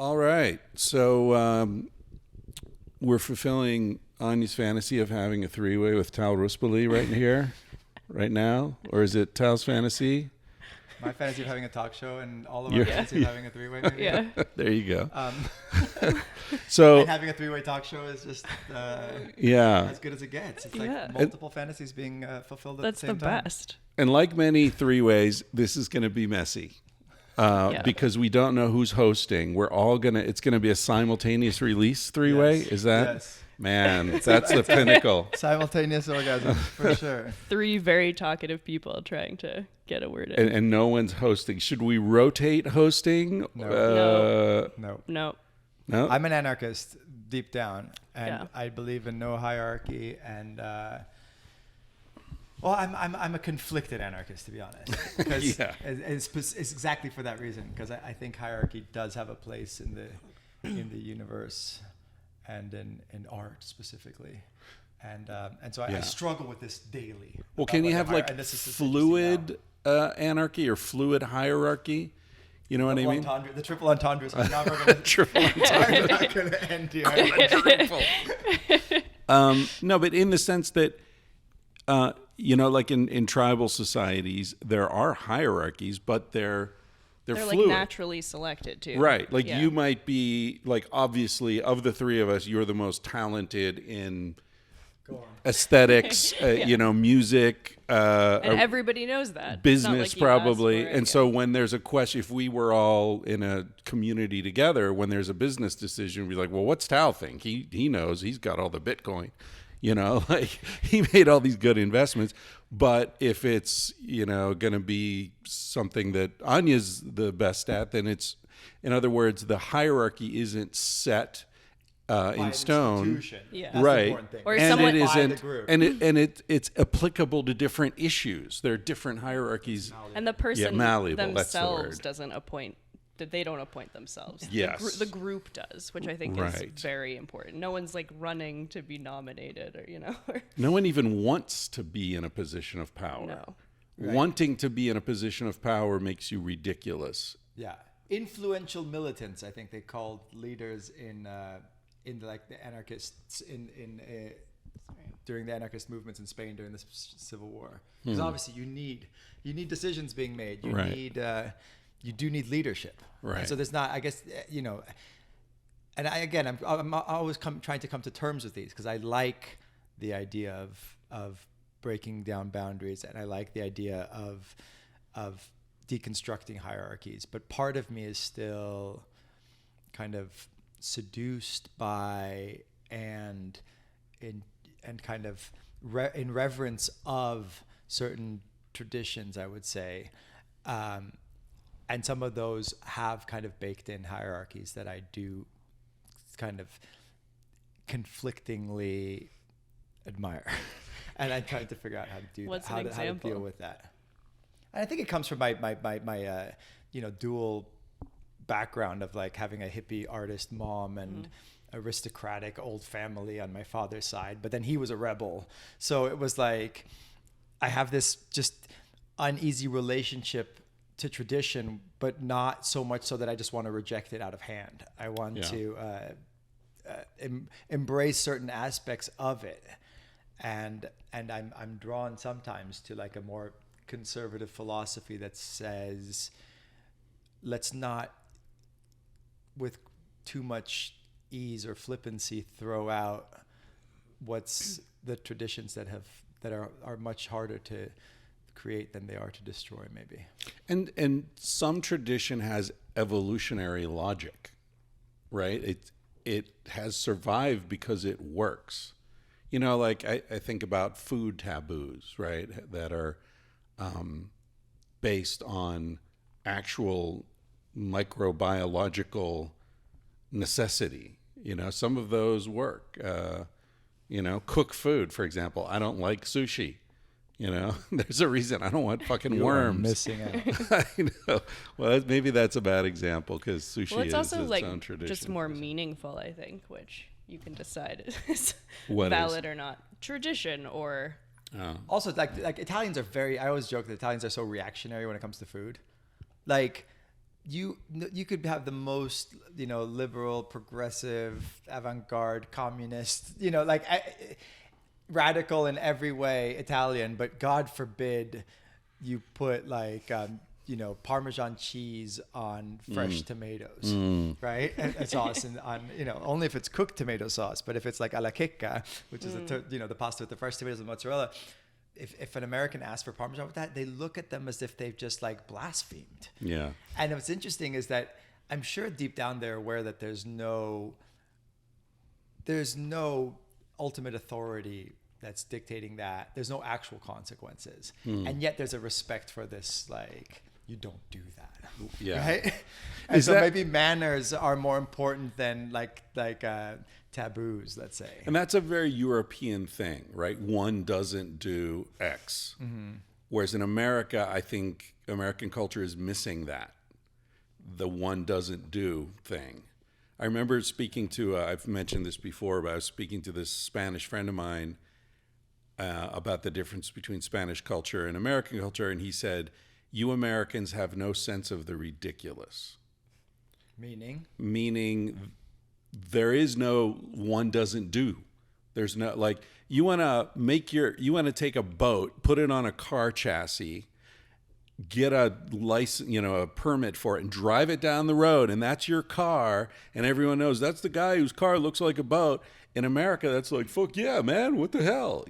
All right. So we're fulfilling Anya's fantasy of having a three-way with Tal Ruspoli right here, right now. Or is it Tal's fantasy? My fantasy of having a talk show and all of our fantasy of having a three-way. Maybe. Yeah. There you go. So and having a three-way talk show is just as good as it gets. It's like multiple fantasies being fulfilled at the same time. That's the best. And like many three-ways, this is going to be messy. Because we don't know who's hosting. It's going to be a simultaneous release three-way. Yes. Is that? Yes. Man, that's the pinnacle. Simultaneous orgasm, for sure. 3 very talkative people trying to get a word in. And no one's hosting. Should we rotate hosting? No. No. I'm an anarchist deep down, and I believe in no hierarchy. And I'm a conflicted anarchist, to be honest, because it's exactly for that reason. Because I think hierarchy does have a place in the universe. And in art specifically, and so I struggle with this daily. Well, can you have like fluid anarchy or fluid hierarchy? You know what I mean? The triple entendres. I'm not going to end here. No, but in the sense that like in tribal societies, there are hierarchies, but they're fluid. Like naturally selected too. Right. Like you might be like, obviously of the three of us, you're the most talented in aesthetics, music. And everybody knows that. Business probably. And so when there's a question, if we were all in a community together, when there's a business decision, we'd be like, well, what's Tal think? He knows, he's got all the Bitcoin. Like he made all these good investments. But if it's, going to be something that Anya's the best at, then it's, in other words, the hierarchy isn't set in stone. Yeah. That's right. The important thing. Or and someone it isn't, the group. it's applicable to different issues. There are different hierarchies. And the person malleable, that's the themselves word. doesn't appoint. They don't appoint themselves. Yes. The group does, which I think is very important. No one's like running to be nominated or, No one even wants to be in a position of power. No. Right. Wanting to be in a position of power makes you ridiculous. Yeah. Influential militants, I think they called leaders in the anarchists during the anarchist movements in Spain during the Civil War. Because obviously you need decisions being made. You do need leadership. Right. And so there's not, I guess, and I'm always trying to come to terms with these because I like the idea of breaking down boundaries, and I like the idea of deconstructing hierarchies. But part of me is still kind of seduced by and kind of in reverence of certain traditions, I would say. And some of those have kind of baked in hierarchies that I do kind of conflictingly admire. And I'm trying to figure out how to do What's that, how to deal with that. And I think it comes from my dual background of like having a hippie artist mom and aristocratic old family on my father's side. But then he was a rebel. So it was like I have this just uneasy relationship to tradition, but not so much so that I just want to reject it out of hand. I want to embrace certain aspects of it, and I'm drawn sometimes to like a more conservative philosophy that says, let's not, with too much ease or flippancy, throw out what's the traditions that are much harder to create than they are to destroy, maybe. And some tradition has evolutionary logic, right? It has survived because it works. Like I think about food taboos, right? That are based on actual microbiological necessity. Some of those work. Cook food, for example. I don't like sushi. There's a reason I don't want fucking worms. Missing out. I know. Well, maybe that's a bad example because sushi is also its own tradition. Just more meaningful, I think, which you can decide is what valid or not. Tradition or. Also, like Italians are I always joke that Italians are so reactionary when it comes to food. Like, you could have the most, liberal, progressive, avant-garde, communist, like radical in every way Italian, but God forbid you put like Parmesan cheese on fresh tomatoes, right? And sauce on only if it's cooked tomato sauce. But if it's like alla checca, which is the pasta with the fresh tomatoes and mozzarella, if an American asks for Parmesan with that, they look at them as if they've just like blasphemed. Yeah. And what's interesting is that I'm sure deep down they're aware that there's no ultimate authority that's dictating that. There's no actual consequences. And yet there's a respect for this, like, you don't do that. Yeah. Right? And so maybe manners are more important than like taboos, let's say. And that's a very European thing, right? One doesn't do X. Whereas in America, I think American culture is missing that. The one doesn't do thing. I remember speaking to, I've mentioned this before, but I was speaking to this Spanish friend of mine about the difference between Spanish culture and American culture. And he said, you Americans have no sense of the ridiculous. Meaning there is no one doesn't do. There's no, like, you want to take a boat, put it on a car chassis, get a license, a permit for it, and drive it down the road, and that's your car, and everyone knows that's the guy whose car looks like a boat. In America, that's like, fuck yeah, man, what the hell,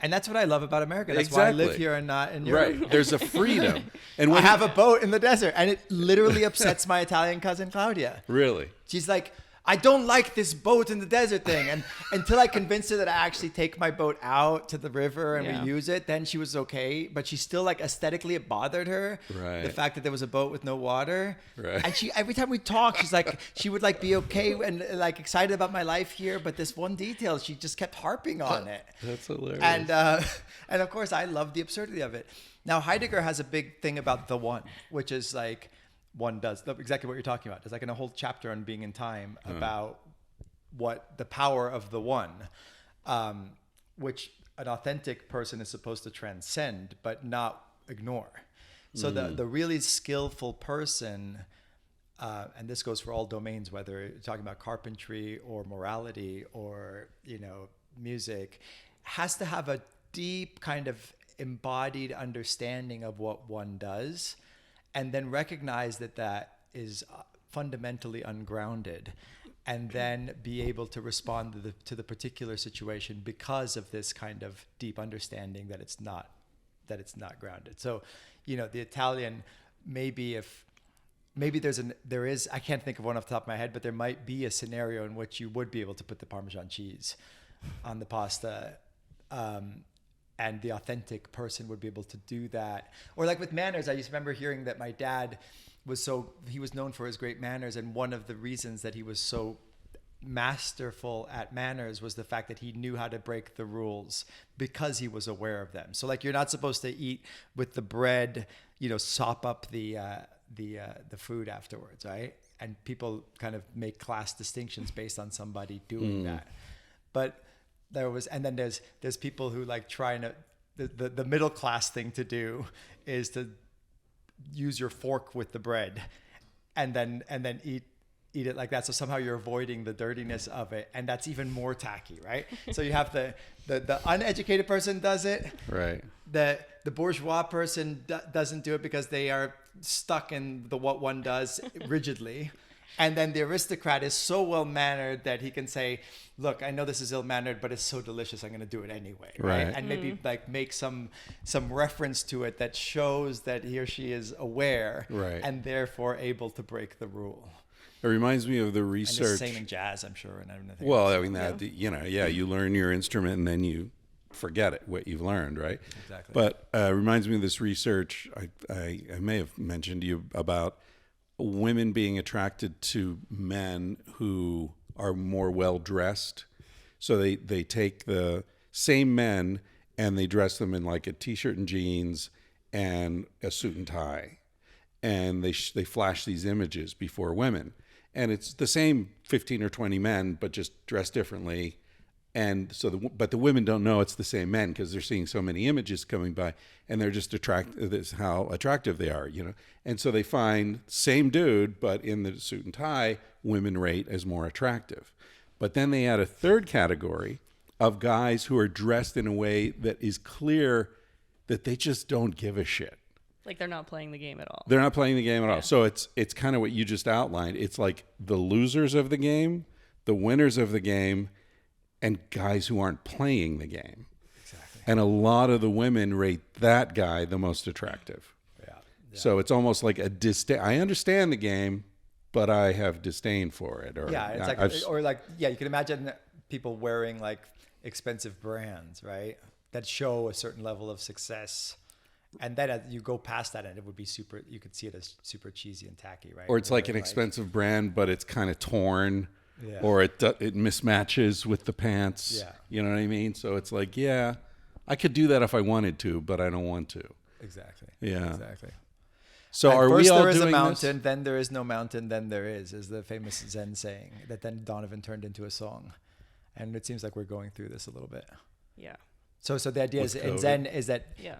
And that's what I love about America. That's why I live here and not in Europe. Right, there's a freedom. And I have a boat in the desert, and it literally upsets my Italian cousin Claudia. Really? She's like, I don't like this boat in the desert thing. And until I convinced her that I actually take my boat out to the river and we use it, then she was okay. But she still, like, aesthetically, it bothered her. Right. The fact that there was a boat with no water. Right. And she, every time we talk, she's like, she would like be okay and like excited about my life here. But this one detail, she just kept harping on it. That's hilarious. And of course, I love the absurdity of it. Now, Heidegger has a big thing about the one, which is like, one does exactly what you're talking about. There's like a whole chapter on Being in Time about what the power of the one, which an authentic person is supposed to transcend but not ignore. So the really skillful person, and this goes for all domains, whether you're talking about carpentry or morality or music, has to have a deep kind of embodied understanding of what one does. And then recognize that is fundamentally ungrounded, and then be able to respond to the particular situation because of this kind of deep understanding that it's not grounded. So, the Italian, maybe there is, I can't think of one off the top of my head, but there might be a scenario in which you would be able to put the Parmesan cheese on the pasta. And the authentic person would be able to do that. Or like with manners, I used to remember hearing that my dad he was known for his great manners. And one of the reasons that he was so masterful at manners was the fact that he knew how to break the rules because he was aware of them. So like, you're not supposed to eat with the bread, sop up the food afterwards, right? And people kind of make class distinctions based on somebody doing that. But there's people who like trying to, the middle class thing to do is to use your fork with the bread and then eat it like that. So somehow you're avoiding the dirtiness of it. And that's even more tacky, right? So you have the uneducated person does it. Right. The bourgeois person doesn't do it because they are stuck in what one does rigidly. And then the aristocrat is so well-mannered that he can say, look, I know this is ill-mannered, but it's so delicious, I'm going to do it anyway. Right. And maybe like make some reference to it that shows that he or she is aware and therefore able to break the rule. It reminds me of the research. And it's the same in jazz, I'm sure. And everything. Well, I mean, you learn your instrument and then you forget it, what you've learned, right? Exactly. But it reminds me of this research I may have mentioned to you about women being attracted to men who are more well-dressed. So they take the same men and they dress them in like a t-shirt and jeans and a suit and tie. And they flash these images before women. And it's the same 15 or 20 men, but just dressed differently. And so, but the women don't know it's the same men because they're seeing so many images coming by, and they're just attracted. This is how attractive they are, you know. And so they find same dude, but in the suit and tie, women rate as more attractive. But then they add a third category of guys who are dressed in a way that is clear that they just don't give a shit. Like they're not playing the game at all. They're not playing the game at all. So it's kind of what you just outlined. It's like the losers of the game, the winners of the game, and guys who aren't playing the game. Exactly. And a lot of the women rate that guy the most attractive. Yeah. So it's almost like a disdain. I understand the game, but I have disdain for it. Or it's like, you can imagine people wearing like expensive brands, right? That show a certain level of success. And then as you go past that, and it would be super, you could see it as super cheesy and tacky, right? Or it's like an expensive brand, but it's kind of torn. Yeah. Or it mismatches with the pants. Yeah. You know what I mean? So it's like, yeah, I could do that if I wanted to, but I don't want to. Exactly. Yeah. Exactly. So and are first we all there is doing a mountain, this? then there is no mountain, then there is the famous Zen saying that then Donovan turned into a song. And it seems like we're going through this a little bit. Yeah. So the idea With is in COVID. Zen is that Yeah.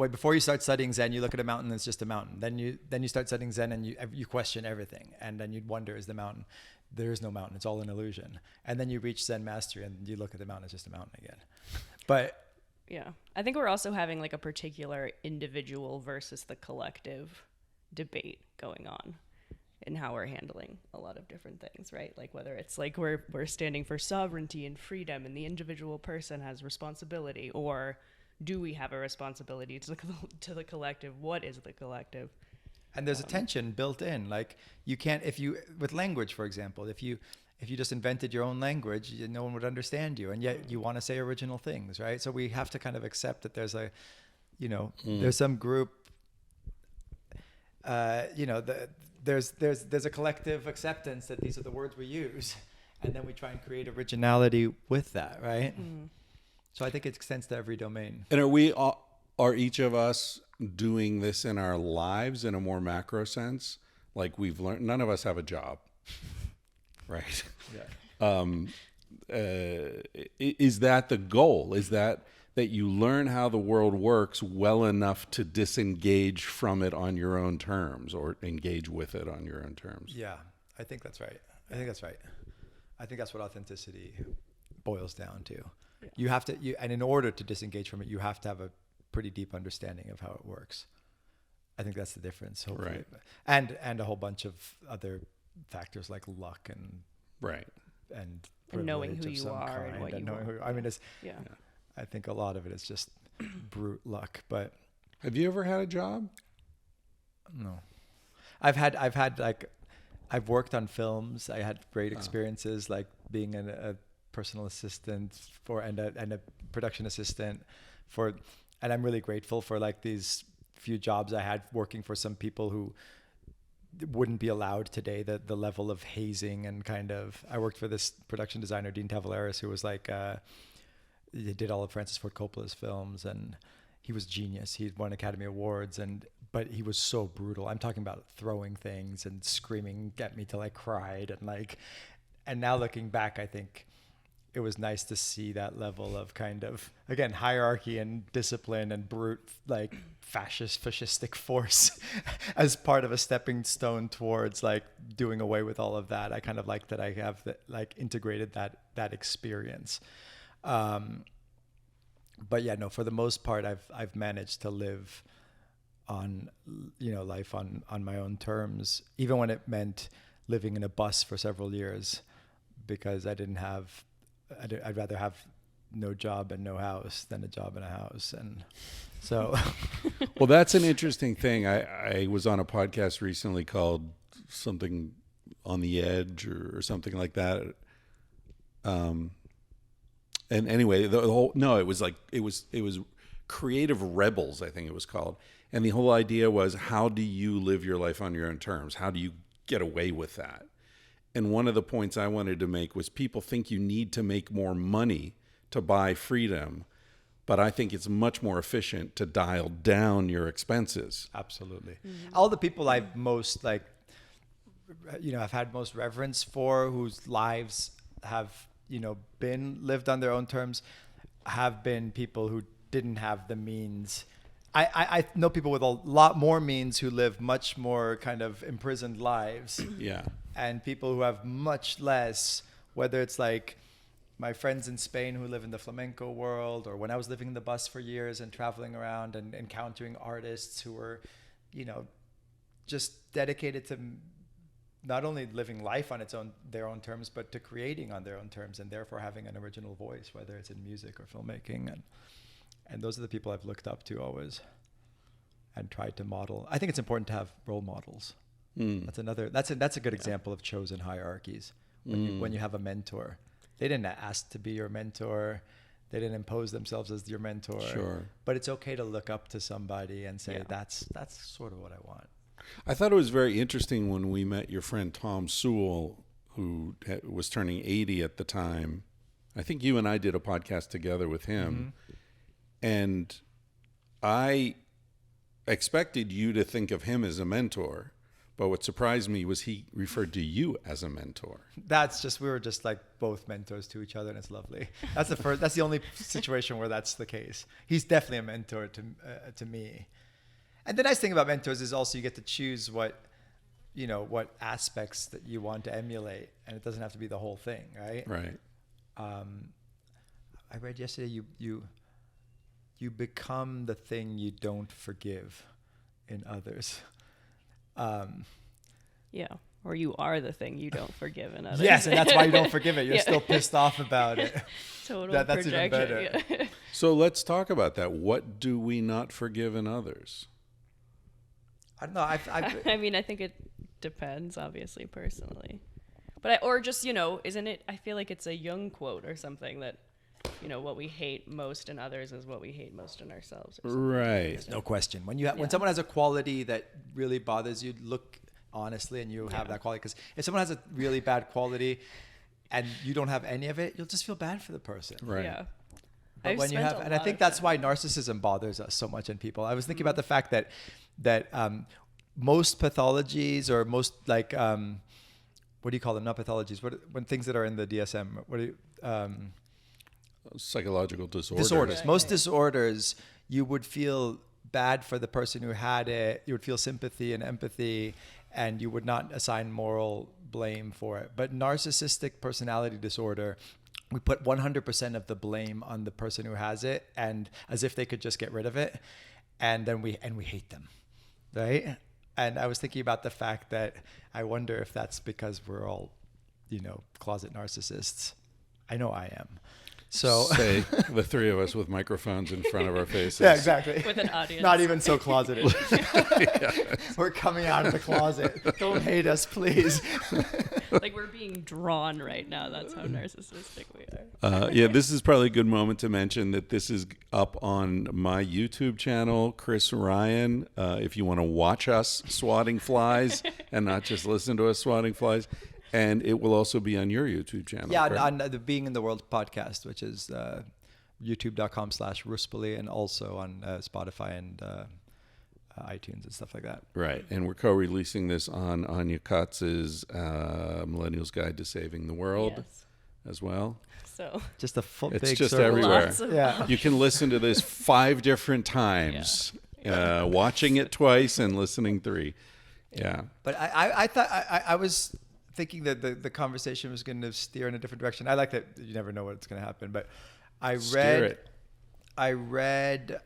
before you start studying Zen, you look at a mountain, it's just a mountain. Then you start studying Zen and you question everything. And then you'd wonder, is the mountain? There is no mountain. It's all an illusion. And then you reach Zen mastery and you look at the mountain, it's just a mountain again. But Yeah. I think we're also having like a particular individual versus the collective debate going on in how we're handling a lot of different things, right? Like whether it's like we're standing for sovereignty and freedom and the individual person has responsibility, or do we have a responsibility to the collective? What is the collective? and there's a tension built in. Like you can't, with language, for example, if you just invented your own language, no one would understand you, and yet you want to say original things, right? So we have to kind of accept that there's there's some group, there's a collective acceptance that these are the words we use, and then we try and create originality with that, right? So I think it extends to every domain. And are each of us doing this in our lives in a more macro sense? Like we've learned, none of us have a job, right? Yeah. Is that the goal? Is that you learn how the world works well enough to disengage from it on your own terms, or engage with it on your own terms? Yeah, I think that's right. I think that's what authenticity boils down to. Yeah. You have to, and in order to disengage from it, you have to have a pretty deep understanding of how it works. I think that's the difference, hopefully. Right. And a whole bunch of other factors like luck and knowing who you are and what you want. I mean, I think a lot of it is just brute luck. But have you ever had a job? No, I've worked on films. I had great experiences, like being a personal assistant and a production assistant and I'm really grateful for like these few jobs I had working for some people who wouldn't be allowed today, the level of hazing and kind of, I worked for this production designer, Dean Tavaleris, who was like, he did all of Francis Ford Coppola's films, and he was genius. He won Academy Awards, but he was so brutal. I'm talking about throwing things and screaming at me till I cried, and now looking back, I think it was nice to see that level of kind of, again, hierarchy and discipline and brute, like fascistic force as part of a stepping stone towards like doing away with all of that. I kind of like that I have integrated that experience. But yeah, no, for the most part, I've managed to live on, life on my own terms, even when it meant living in a bus for several years, because I'd rather have no job and no house than a job and a house. And so. Well, that's an interesting thing. I was on a podcast recently called something on the edge or something like that. And anyway, it was Creative Rebels, I think it was called. And the whole idea was, how do you live your life on your own terms? How do you get away with that? And one of the points I wanted to make was, people think you need to make more money to buy freedom, but I think it's much more efficient to dial down your expenses. Absolutely. Mm-hmm. All the people I've most I've had most reverence for, whose lives have been lived on their own terms have been people who didn't have the means. I know people with a lot more means who live much more kind of imprisoned lives. Yeah. And people who have much less, whether it's like my friends in Spain who live in the flamenco world, or when I was living in the bus for years and traveling around and encountering artists who were, just dedicated to not only living life on their own terms, but to creating on their own terms, and therefore having an original voice, whether it's in music or filmmaking. And those are the people I've looked up to always and tried to model. I think it's important to have role models. That's a good example of chosen hierarchies. When you have a mentor, they didn't ask to be your mentor. They didn't impose themselves as your mentor. Sure. But it's okay to look up to somebody and say, that's sort of what I want. I thought it was very interesting when we met your friend Tom Sewell, who was turning 80 at the time. I think you and I did a podcast together with him. And I expected you to think of him as a mentor. But what surprised me was he referred to you as a mentor. We were just like both mentors to each other, and it's lovely. That's the only situation where that's the case. He's definitely a mentor to me. And the nice thing about mentors is also you get to choose what aspects that you want to emulate, and it doesn't have to be the whole thing, right? Right. I read yesterday you become the thing you don't forgive in others. Or you are the thing you don't forgive in others. Yes, and that's why you don't forgive it. You're still pissed off about it. Total That's even better. Yeah. So let's talk about that. What do we not forgive in others? I don't know. I mean, I think it depends, obviously, personally. But isn't it? I feel like it's a Jung quote or something that, what we hate most in others is what we hate most in ourselves. Right. There's no question. When someone has a quality that really bothers you, look honestly, and you have that quality. Because if someone has a really bad quality and you don't have any of it, you'll just feel bad for the person. Right. Yeah. But when you have, and I think that's why narcissism bothers us so much in people. I was thinking about the fact that most pathologies, or most what do you call them? Not pathologies. When things that are in the DSM, Psychological disorders. Disorders. Most disorders, you would feel bad for the person who had it. You would feel sympathy and empathy, and you would not assign moral blame for it. But narcissistic personality disorder, we put 100% of the blame on the person who has it, and as if they could just get rid of it, and then we hate them, right? And I was thinking about the fact that I wonder if that's because we're all, closet narcissists. I know I am. So say the three of us with microphones in front of our faces. Yeah, exactly. With an audience. Not even so closeted. We're coming out of the closet. Don't hate us, please. Like we're being drawn right now. That's how narcissistic we are. This is probably a good moment to mention that this is up on my YouTube channel, Chris Ryan. If you want to watch us swatting flies and not just listen to us swatting flies. And it will also be on your YouTube channel. Yeah, correct? on the Being in the World podcast, which is youtube.com/Ruspoli, and also on Spotify and iTunes and stuff like that. Right. And we're co-releasing this on Anya Kaats' Millennials Guide to Saving the World as well. So just a full it's big just circle. everywhere. Yeah. You can listen to this 5 different times, watching it twice and listening 3. Yeah. But I thought I was thinking that the conversation was going to steer in a different direction. I like that you never know what's going to happen, but I read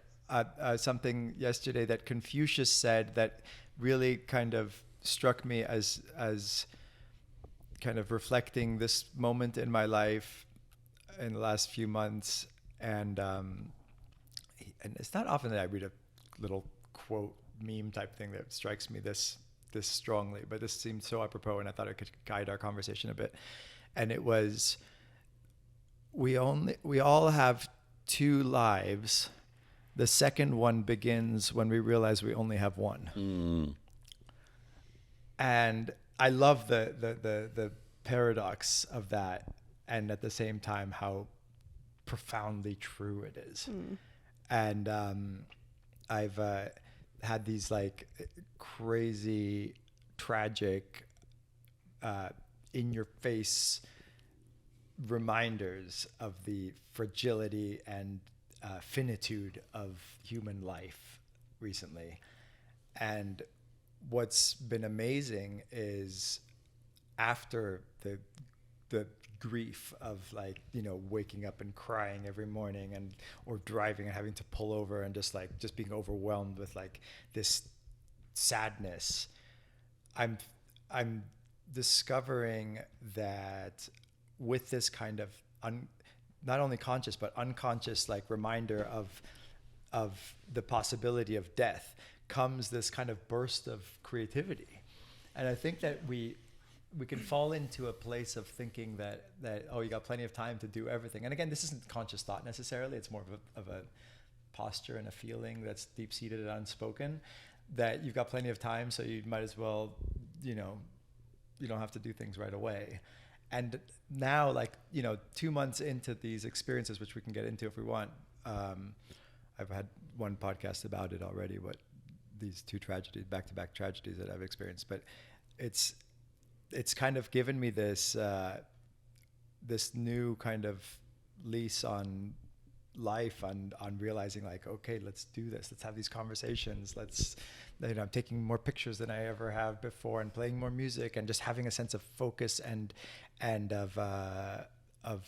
something yesterday that Confucius said that really kind of struck me as kind of reflecting this moment in my life in the last few months. And it's not often that I read a little quote meme type thing that strikes me this strongly, but this seemed so apropos, and I thought it could guide our conversation a bit. And it was, we all have 2 lives. The second one begins when we realize we only have one. And I love the paradox of that, and at the same time how profoundly true it is. And I've had these like crazy, tragic, in your face reminders of the fragility and finitude of human life recently. And what's been amazing is after the grief of like, you know, waking up and crying every morning and or driving and having to pull over and just being overwhelmed with like this sadness, I'm discovering that with this kind of not only conscious but unconscious like reminder of the possibility of death comes this kind of burst of creativity. And I think that we can fall into a place of thinking that oh, you got plenty of time to do everything. And again, this isn't conscious thought necessarily. It's more of a posture and a feeling that's deep-seated and unspoken, that you've got plenty of time, so you might as well, you know, you don't have to do things right away. And now, like, you know, 2 months into these experiences, which we can get into if we want, I've had one podcast about it already, what these two tragedies, back-to-back tragedies that I've experienced. But it's kind of given me this this new kind of lease on life, on realizing like, okay, let's do this. Let's have these conversations. Let's, you know, I'm taking more pictures than I ever have before and playing more music and just having a sense of focus and of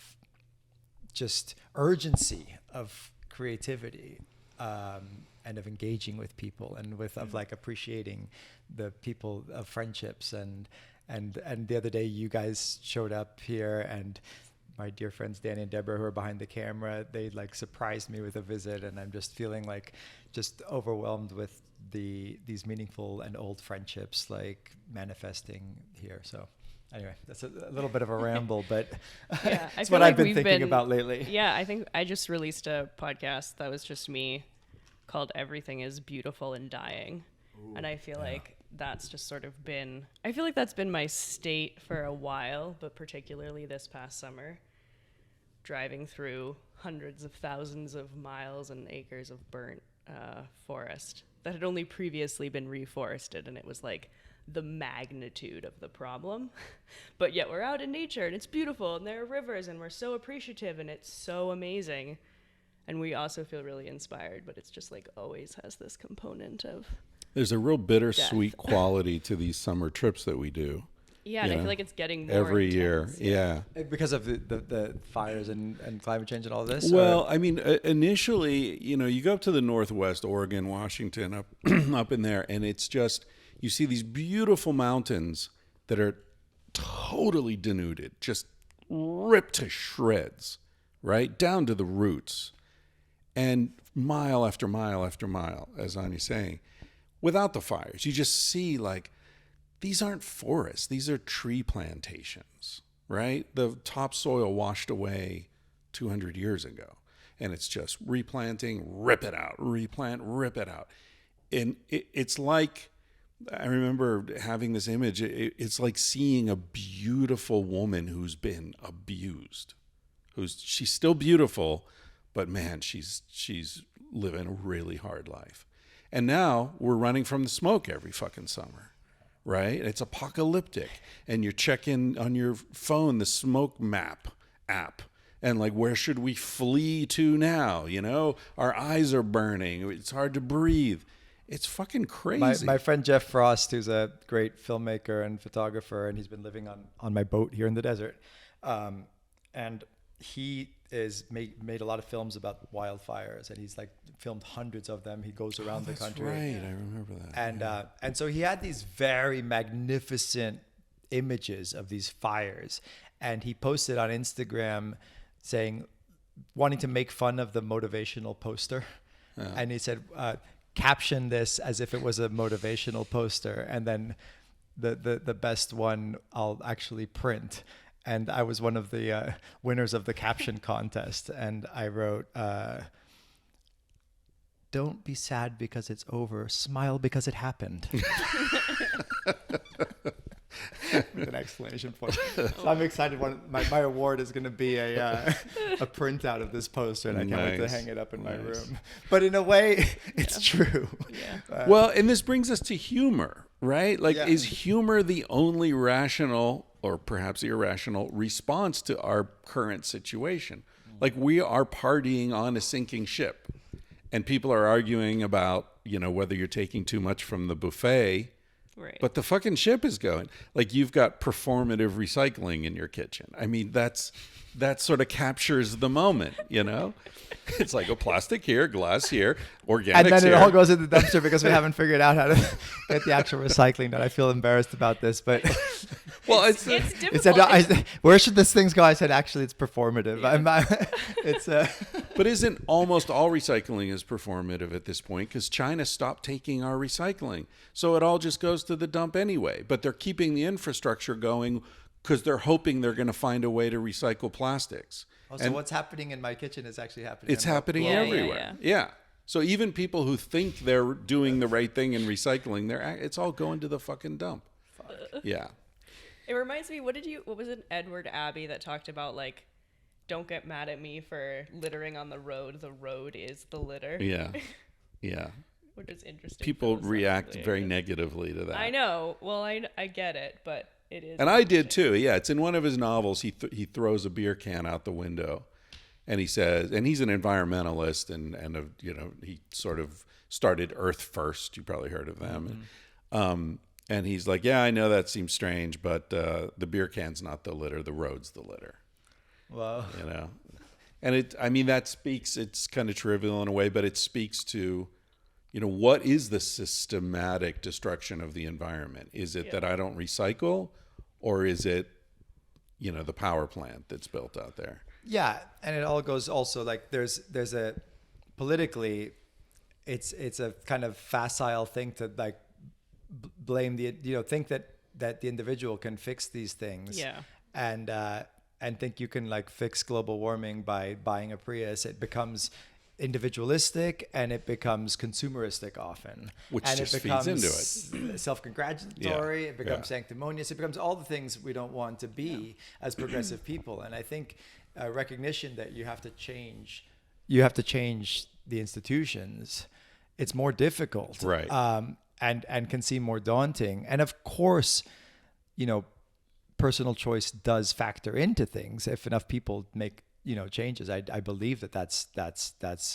just urgency of creativity, and of engaging with people and of like appreciating the people of friendships and the other day you guys showed up here and my dear friends Danny and Deborah, who are behind the camera, they like surprised me with a visit, and I'm just feeling like just overwhelmed with these meaningful and old friendships like manifesting here. So anyway, that's a little bit of a ramble, but yeah, it's what I've been thinking about lately. Yeah, I think I just released a podcast that was just me called Everything is Beautiful and Dying. Ooh, and I feel like that's just sort of been, I feel like that's been my state for a while, but particularly this past summer, driving through hundreds of thousands of miles and acres of burnt forest that had only previously been reforested. And it was like the magnitude of the problem, but yet we're out in nature and it's beautiful and there are rivers and we're so appreciative and it's so amazing. And we also feel really inspired, but it's just like always has this component of there's a real bittersweet quality to these summer trips that we do. Yeah, and I feel like it's getting more every intense. year. Yeah. Because of the fires and climate change and all this? Well, or? I mean, initially, you know, you go up to the Northwest, Oregon, Washington, up in there, and it's just, you see these beautiful mountains that are totally denuded, just ripped to shreds, right? Down to the roots. And mile after mile after mile, as Anya's saying, without the fires, you just see like, these aren't forests. These are tree plantations, right? The topsoil washed away 200 years ago. And it's just replanting, rip it out, replant, rip it out. And it's like, I remember having this image. It's like seeing a beautiful woman who's been abused. She's still beautiful, but man, she's living a really hard life. And now we're running from the smoke every fucking summer, right? It's apocalyptic. And you're checking on your phone the smoke map app. And like, where should we flee to now? You know, our eyes are burning. It's hard to breathe. It's fucking crazy. My friend Jeff Frost, who's a great filmmaker and photographer, and he's been living on my boat here in the desert. And he made a lot of films about wildfires, and he's like filmed hundreds of them. He goes around the country. Right, I remember that. And so he had these very magnificent images of these fires, and he posted on Instagram saying, wanting to make fun of the motivational poster, and he said, caption this as if it was a motivational poster, and then the best one I'll actually print. And I was one of the winners of the caption contest. And I wrote, don't be sad because it's over. Smile because it happened. With an exclamation point. So I'm excited. My award is going to be a printout of this poster. And I can't wait to hang it up in my room. But in a way, it's true. Yeah. Well, and this brings us to humor, right? Like, is humor the only rational or perhaps irrational response to our current situation. Like, we are partying on a sinking ship, and people are arguing about, whether you're taking too much from the buffet. Right. But the fucking ship is going. Like, you've got performative recycling in your kitchen. I mean, that sort of captures the moment, It's like a plastic here, glass here, organics and then here. it all goes in the dumpster because we haven't figured out how to get the actual recycling done. I feel embarrassed about this, but Well, it's it difficult. said, where should this things go? I said, actually, it's performative. Yeah. But isn't almost all recycling is performative at this point? Because China stopped taking our recycling. So it all just goes to the dump anyway. But they're keeping the infrastructure going because they're hoping they're going to find a way to recycle plastics. So what's happening in my kitchen is actually happening. It's happening everywhere. Yeah. So even people who think they're doing the right thing in recycling, it's all going to the fucking dump. Yeah. It reminds me, what was it, Edward Abbey that talked about, like, don't get mad at me for littering on the road is the litter. Yeah. Yeah. Which is interesting. People react very negatively to that. I know. Well, I get it, but it is. And I did too. Yeah. It's in one of his novels. He throws a beer can out the window, and he says, and he's an environmentalist, and he sort of started Earth First. You probably heard of them. Mm-hmm. And he's like, yeah, I know that seems strange, but the beer can's not the litter. The road's the litter. Wow. And that speaks, it's kind of trivial in a way, but it speaks to, what is the systematic destruction of the environment? Is it that I don't recycle, or is it, the power plant that's built out there? Yeah. And it all goes also like there's a politically, it's a kind of facile thing to like blame think that the individual can fix these things. Yeah. And think you can like fix global warming by buying a Prius. It becomes individualistic and it becomes consumeristic often. Which and just it becomes feeds into it. Self-congratulatory. Yeah. It becomes sanctimonious. It becomes all the things we don't want to be as progressive people. And I think recognition that you have to change the institutions. It's more difficult. Right. And can seem more daunting. And of course, personal choice does factor into things. If enough people make, changes, I believe that's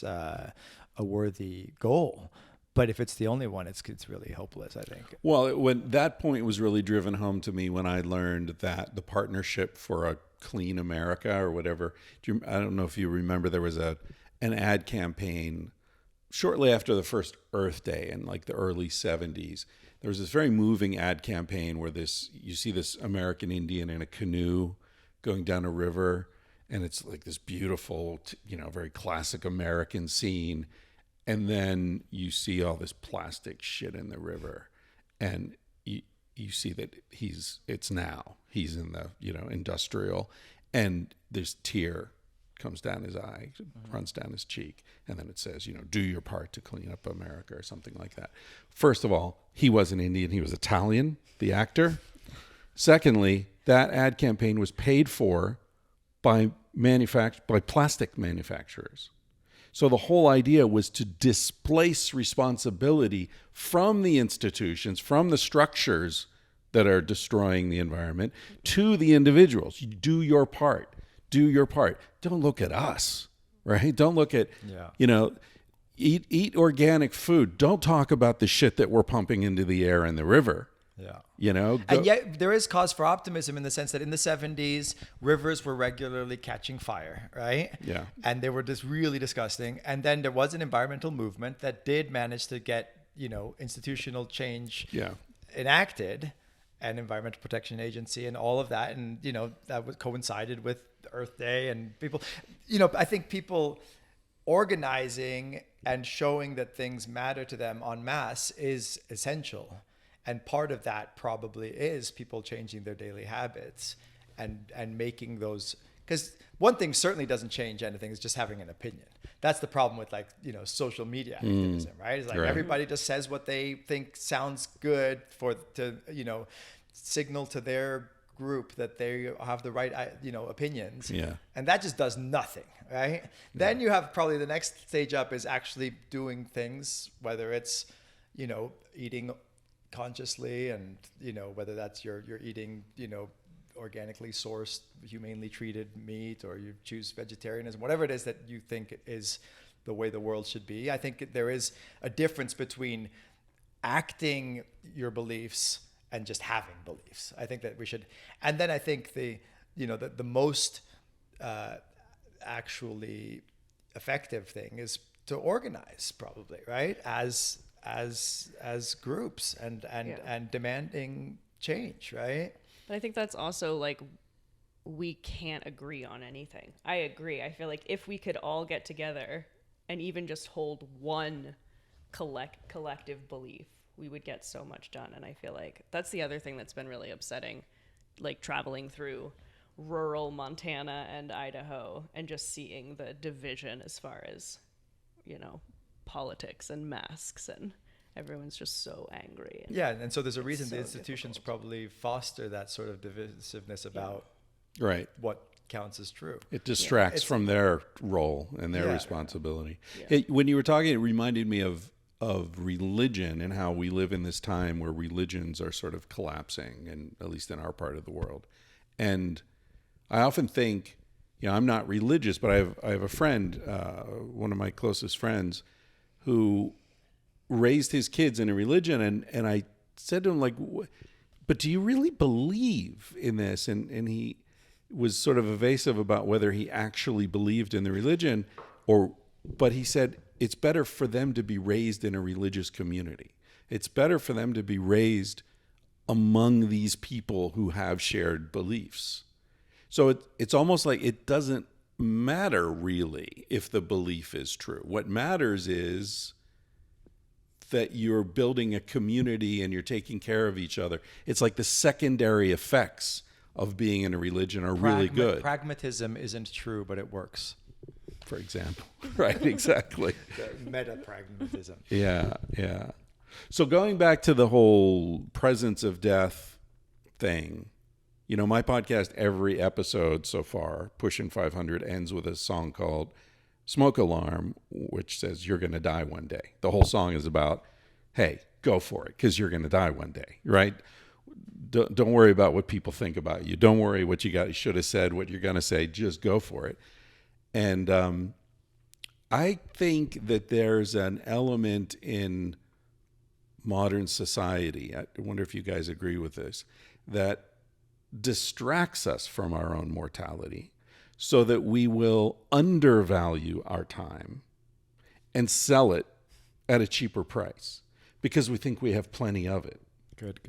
a worthy goal. But if it's the only one, it's really hopeless, I think. Well, when that point was really driven home to me when I learned that the Partnership for a Clean America or whatever, I don't know if you remember, there was an ad campaign shortly after the first Earth Day in like the early 70s. There was this very moving ad campaign where you see this American Indian in a canoe going down a river, and it's like this beautiful, very classic American scene. And then you see all this plastic shit in the river, and you see that he's in the, industrial, and this tear comes down his eye, runs down his cheek, and then it says, do your part to clean up America or something like that. First of all, he wasn't Indian, he was Italian, the actor. Secondly, that ad campaign was paid for by plastic manufacturers. So the whole idea was to displace responsibility from the institutions, from the structures that are destroying the environment, to the individuals. You do your part. Do your part. Don't look at us, right? Don't look at, eat organic food. Don't talk about the shit that we're pumping into the air and the river. Yeah. And yet there is cause for optimism in the sense that in the 70s, rivers were regularly catching fire, right? Yeah. And they were just really disgusting. And then there was an environmental movement that did manage to get, institutional change enacted, and Environmental Protection Agency and all of that. And, that was coincided with Earth Day, and people, I think people organizing and showing that things matter to them en masse is essential. And part of that probably is people changing their daily habits and making those, because one thing certainly doesn't change anything is just having an opinion. That's the problem with social media activism, right? It's like everybody just says what they think sounds good to signal to their group that they have the right, opinions. Yeah. And that just does nothing, right? Yeah. Then you have probably the next stage up is actually doing things, whether it's, eating consciously and, whether that's you're eating, organically sourced, humanely treated meat, or you choose vegetarianism, whatever it is that you think is the way the world should be. I think there is a difference between acting your beliefs and just having beliefs. I think that we should, and then I think the most actually effective thing is to organize, probably, right? As groups and demanding change, right? But I think that's also like, we can't agree on anything. I agree. I feel like if we could all get together and even just hold one collective belief, we would get so much done. And I feel like that's the other thing that's been really upsetting, like traveling through rural Montana and Idaho and just seeing the division as far as, politics and masks, and everyone's just so angry. And so there's a reason so the institutions difficult. probably foster that sort of divisiveness about Right. what counts as true. It distracts from their role and their responsibility. Yeah. When you were talking, it reminded me of religion and how we live in this time where religions are sort of collapsing, and at least in our part of the world. And I often think, I'm not religious, but I have a friend, one of my closest friends, who raised his kids in a religion, and I said to him, like, but do you really believe in this? And he was sort of evasive about whether he actually believed in the religion, but he said it's better for them to be raised in a religious community. It's better for them to be raised among these people who have shared beliefs. So it's almost like it doesn't matter really if the belief is true. What matters is that you're building a community and you're taking care of each other. It's like the secondary effects of being in a religion are really good. Pragmatism isn't true, but it works. For example. Right, exactly. Meta-pragmatism. Yeah. So going back to the whole presence of death thing, my podcast, every episode so far, pushing 500, ends with a song called Smoke Alarm, which says you're going to die one day. The whole song is about, hey, go for it, because you're going to die one day, right? Don't worry about what people think about you. Don't worry what you should have said, what you're going to say. Just go for it. And I think that there's an element in modern society, I wonder if you guys agree with this, that distracts us from our own mortality so that we will undervalue our time and sell it at a cheaper price because we think we have plenty of it. Good.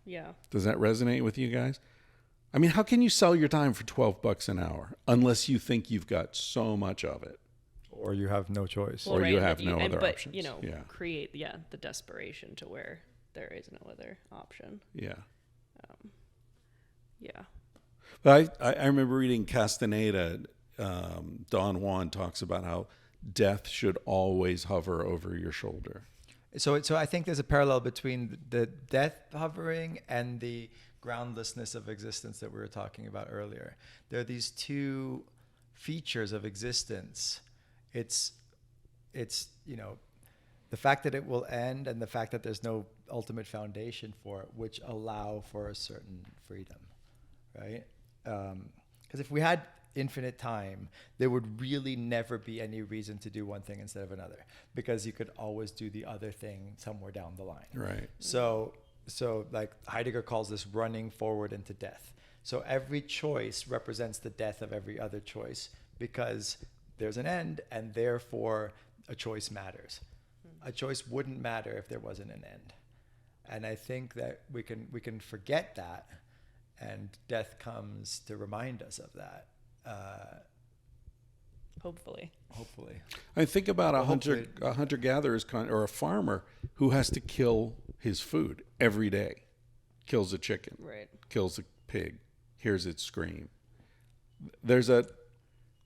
Yeah. Does that resonate with you guys? I mean, how can you sell your time for $12 an hour unless you think you've got so much of it? Or you have no choice. Or you have no other but, options. Create the desperation to where there is no other option. Yeah. Yeah. But I remember reading Castaneda. Don Juan talks about how death should always hover over your shoulder. So I think there's a parallel between the death hovering and the groundlessness of existence that we were talking about earlier. There are these two features of existence. It's the fact that it will end and the fact that there's no ultimate foundation for it, which allow for a certain freedom, right? Because if we had infinite time, there would really never be any reason to do one thing instead of another, because you could always do the other thing somewhere down the line. Right. So like Heidegger calls this running forward into death. So every choice represents the death of every other choice because there's an end, and therefore a choice matters. A choice wouldn't matter if there wasn't an end. And I think that we can forget that, and death comes to remind us of that. Hopefully. I think about a hunter-gatherer or a farmer who has to kill his food every day. Kills a chicken. Right. Kills a pig. Hears it scream. There's a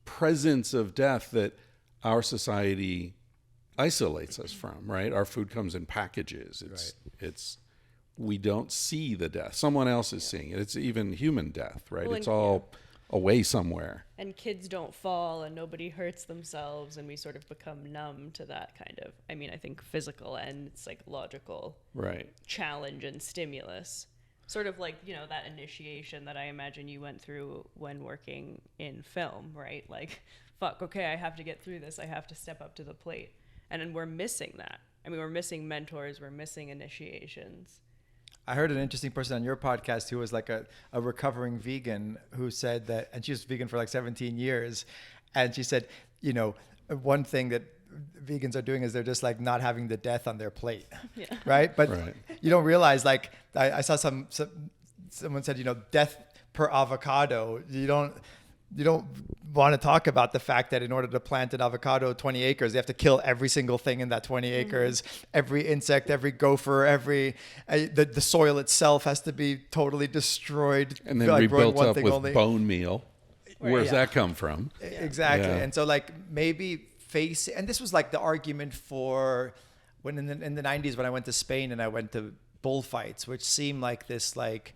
presence of death that our society isolates us from, right? Our food comes in packages. We don't see the death. Someone else is seeing it. It's even human death, right? Well, it's all away somewhere. And kids don't fall and nobody hurts themselves, and we sort of become numb to that kind of, I think physical and psychological right. challenge and stimulus. Sort of like, that initiation that I imagine you went through when working in film, right? Like, fuck, okay, I have to get through this. I have to step up to the plate. And then we're missing that. I mean, we're missing mentors. We're missing initiations. I heard an interesting person on your podcast who was like a recovering vegan who said that, and she was vegan for like 17 years. And she said, one thing that vegans are doing is they're just like not having the death on their plate. Yeah. Right. But Right. you don't realize, like, I saw someone said, death per avocado. You don't want to talk about the fact that in order to plant an avocado 20 acres, they have to kill every single thing in that 20 acres, every insect, every gopher, the soil itself has to be totally destroyed. And then like rebuilt up with only. bone meal. Right. Where's that come from? Exactly. Yeah. And so like maybe and this was like the argument for when in the 90s when I went to Spain and I went to bullfights, which seemed like this like,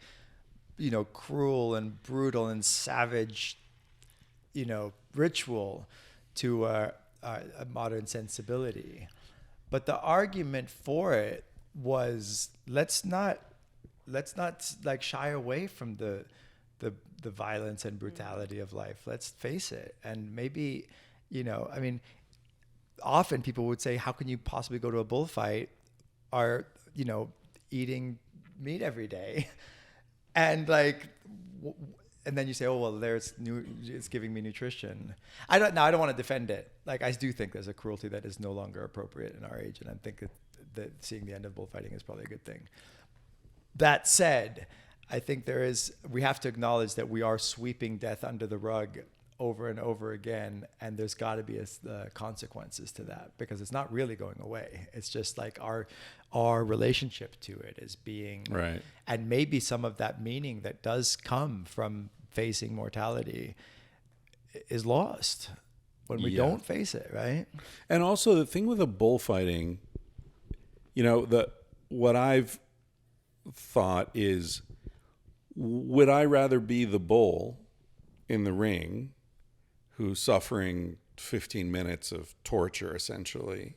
cruel and brutal and savage, ritual to a modern sensibility. But the argument for it was let's not like shy away from the violence and brutality of life. Let's face it. And maybe, often people would say, how can you possibly go to a bullfight or, eating meat every day? And like, and then you say, oh, well, it's giving me nutrition. I don't want to defend it. Like, I do think there's a cruelty that is no longer appropriate in our age. And I think that seeing the end of bullfighting is probably a good thing. That said, I think we have to acknowledge that we are sweeping death under the rug over and over again, and there's got to be consequences to that because it's not really going away. It's just like our relationship to it is being Right. And maybe some of that meaning that does come from facing mortality is lost when we don't face it, right? And also the thing with the bullfighting, what I've thought is, would I rather be the bull in the ring who's suffering 15 minutes of torture essentially,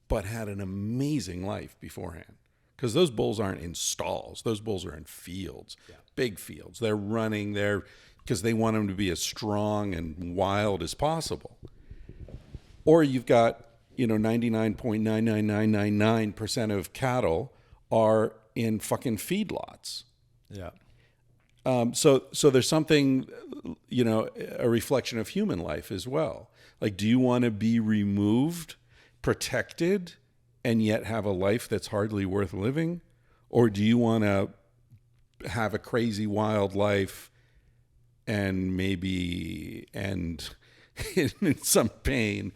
but had an amazing life beforehand? Because those bulls aren't in stalls. Those bulls are in fields, big fields. They're running there because they want them to be as strong and wild as possible. Or you've got, 99.99999% of cattle are in fucking feedlots. Yeah. So there's something, a reflection of human life as well. Like, do you want to be removed, protected, and yet have a life that's hardly worth living? Or do you want to have a crazy, wild life and maybe end in some pain,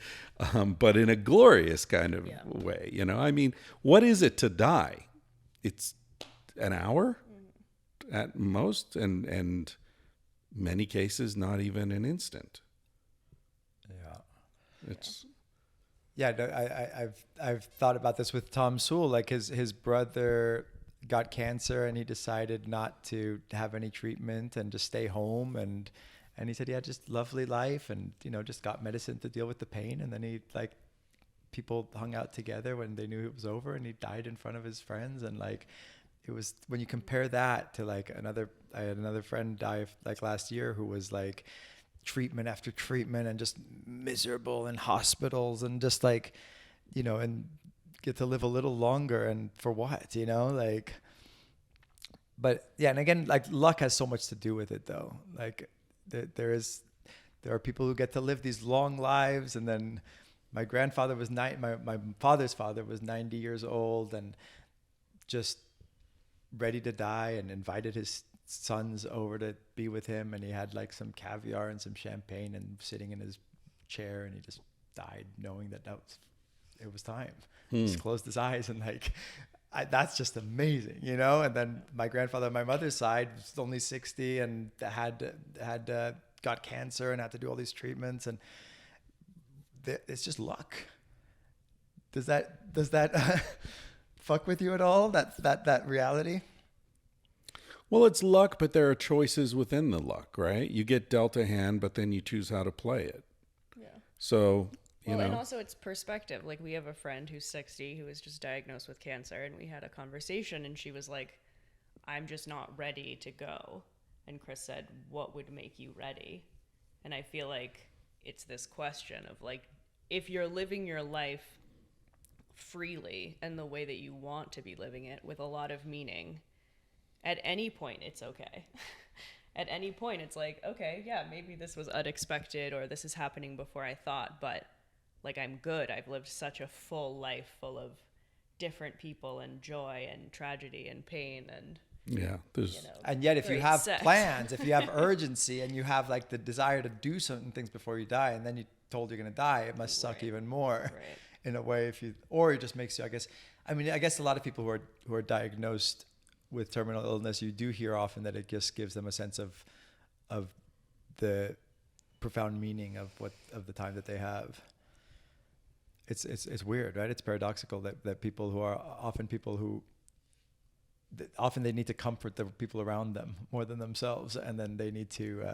but in a glorious kind of way? I mean, what is it to die? It's an hour? At most, and many cases, not even an instant. Yeah. It's I've thought about this with Tom Sewell. Like his brother got cancer and he decided not to have any treatment and just stay home and he said, yeah, just lovely life and just got medicine to deal with the pain, and then he like people hung out together when they knew it was over, and he died in front of his friends. And like it was, when you compare that to like I had another friend die like last year who was like treatment after treatment and just miserable in hospitals and just like, and get to live a little longer, and for what, like, but yeah. And again, like luck has so much to do with it though. Like there are people who get to live these long lives, and then my grandfather was my father's father was 90 years old and just ready to die, and invited his sons over to be with him, and he had like some caviar and some champagne and sitting in his chair, and he just died knowing that it was time. Just closed his eyes, and like that's just amazing, And then my grandfather on my mother's side was only 60 and had got cancer and had to do all these treatments, and it's just luck. Does that fuck with you at all? That reality? Well, it's luck, but there are choices within the luck, right? You get dealt a hand, but then you choose how to play it. Yeah. So, and also it's perspective. Like, we have a friend who's 60 who was just diagnosed with cancer, and we had a conversation, and she was like, I'm just not ready to go. And Chris said, what would make you ready? And I feel like it's this question of like, if you're living your life freely and the way that you want to be living it with a lot of meaning, at any point it's okay. At any point it's like, okay, yeah, maybe this was unexpected or this is happening before I thought, but like I'm good. I've lived such a full life full of different people and joy and tragedy and pain and and yet if you have sex. plans, if you have urgency and you have like the desire to do certain things before you die, and then you're told you're going to die, it must suck even more in a way. Or it just makes you, I guess a lot of people who are diagnosed with terminal illness, you do hear often that it just gives them a sense of the profound meaning of the time that they have. It's weird, right? It's paradoxical that people who are often people who often they need to comfort the people around them more than themselves, and then they need to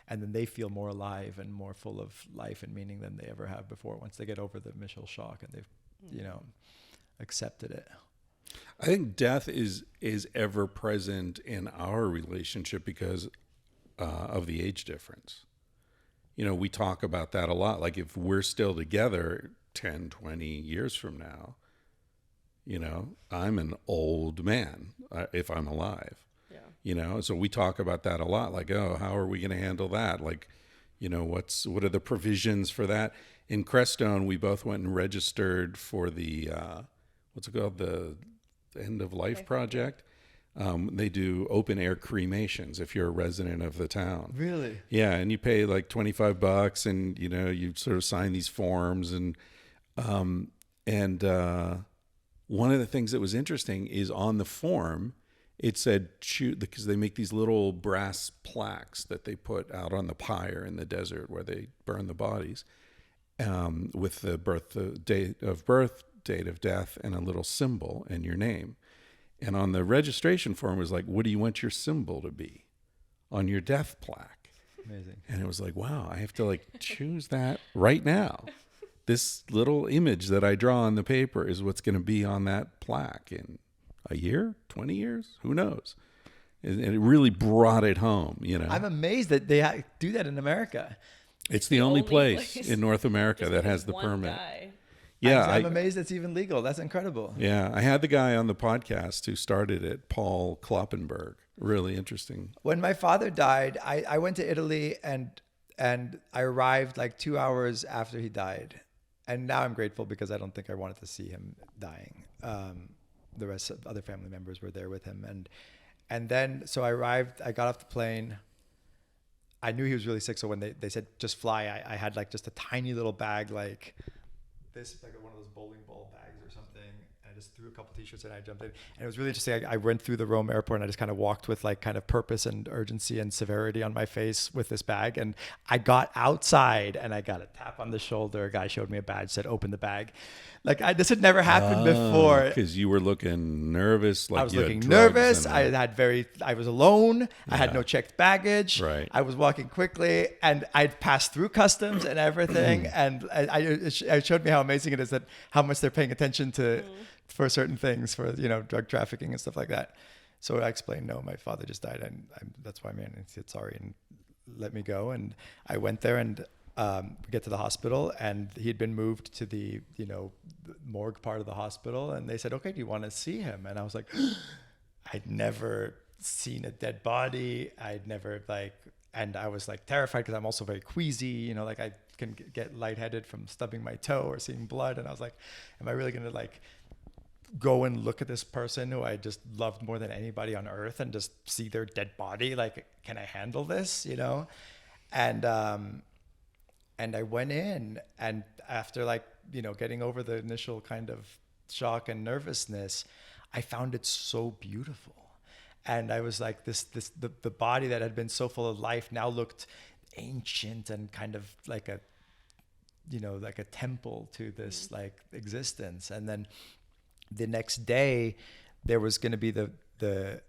and then they feel more alive and more full of life and meaning than they ever have before once they get over the initial shock and they've accepted it. I think death is ever present in our relationship because of the age difference. We talk about that a lot. Like if we're still together 10, 20 years from now, I'm an old man if I'm alive. Yeah. So we talk about that a lot. Like, oh, how are we going to handle that? Like, what are the provisions for that? In Crestone, we both went and registered for the what's it called, the End of Life Project. They do open air cremations if you're a resident of the town. Really? Yeah, and you pay like $25, and you sort of sign these forms, and one of the things that was interesting is on the form, it said choose, because they make these little brass plaques that they put out on the pyre in the desert where they burn the bodies, with the date of birth, date of death, and a little symbol and your name. And on the registration form, it was like, what do you want your symbol to be on your death plaque? Amazing. And it was like, wow, I have to like choose that right now. This little image that I draw on the paper is what's going to be on that plaque in a year, 20 years, who knows? And it really brought it home, I'm amazed that they do that in America. It's the only place in North America that has the permit. Guy. Yeah, I'm amazed it's even legal. That's incredible. Yeah, I had the guy on the podcast who started it, Paul Kloppenberg. Really interesting. When my father died, I went to Italy and I arrived like 2 hours after he died. And now I'm grateful because I don't think I wanted to see him dying. The rest of other family members were there with him. And then, so I arrived, I got off the plane. I knew he was really sick. So when they said, just fly, I had like just a tiny little bag, like this, like one of those bowling ball bags or something. And I just threw a couple t-shirts and I jumped in. And it was really interesting. I went through the Rome airport and I just kind of walked with like kind of purpose and urgency and severity on my face with this bag. And I got outside and I got a tap on the shoulder. A guy showed me a badge, said, open the bag. Like this had never happened before. Because you were looking nervous. Like I was looking nervous. I was alone. Yeah. I had no checked baggage. Right. I was walking quickly and I'd passed through customs and everything. And it showed me how amazing it is that how much they're paying attention to for certain things, for, drug trafficking and stuff like that. So I explained, no, my father just died. And that's why I'm here. And he said, sorry, and let me go. And I went there and we get to the hospital and he'd been moved to the, morgue part of the hospital. And they said, okay, do you want to see him? And I was like, I'd never seen a dead body. And I was like terrified because I'm also very queasy, like I can get lightheaded from stubbing my toe or seeing blood. And I was like, am I really going to like go and look at this person who I just loved more than anybody on earth and just see their dead body? Like, can I handle this, And I went in, and after getting over the initial kind of shock and nervousness, I found it so beautiful. And I was like, the body that had been so full of life now looked ancient and kind of like a temple to this like existence. And then the next day there was going to be the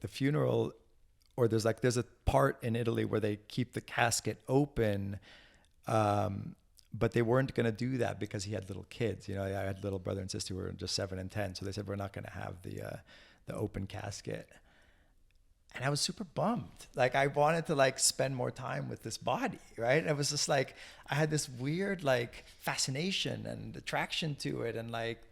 funeral, or there's a part in Italy where they keep the casket open. But they weren't going to do that because he had little kids. I had a little brother and sister who were just 7 and 10. So they said, we're not going to have the open casket. And I was super bummed. Like I wanted to like spend more time with this body, right? And it was just like I had this weird like fascination and attraction to it, and like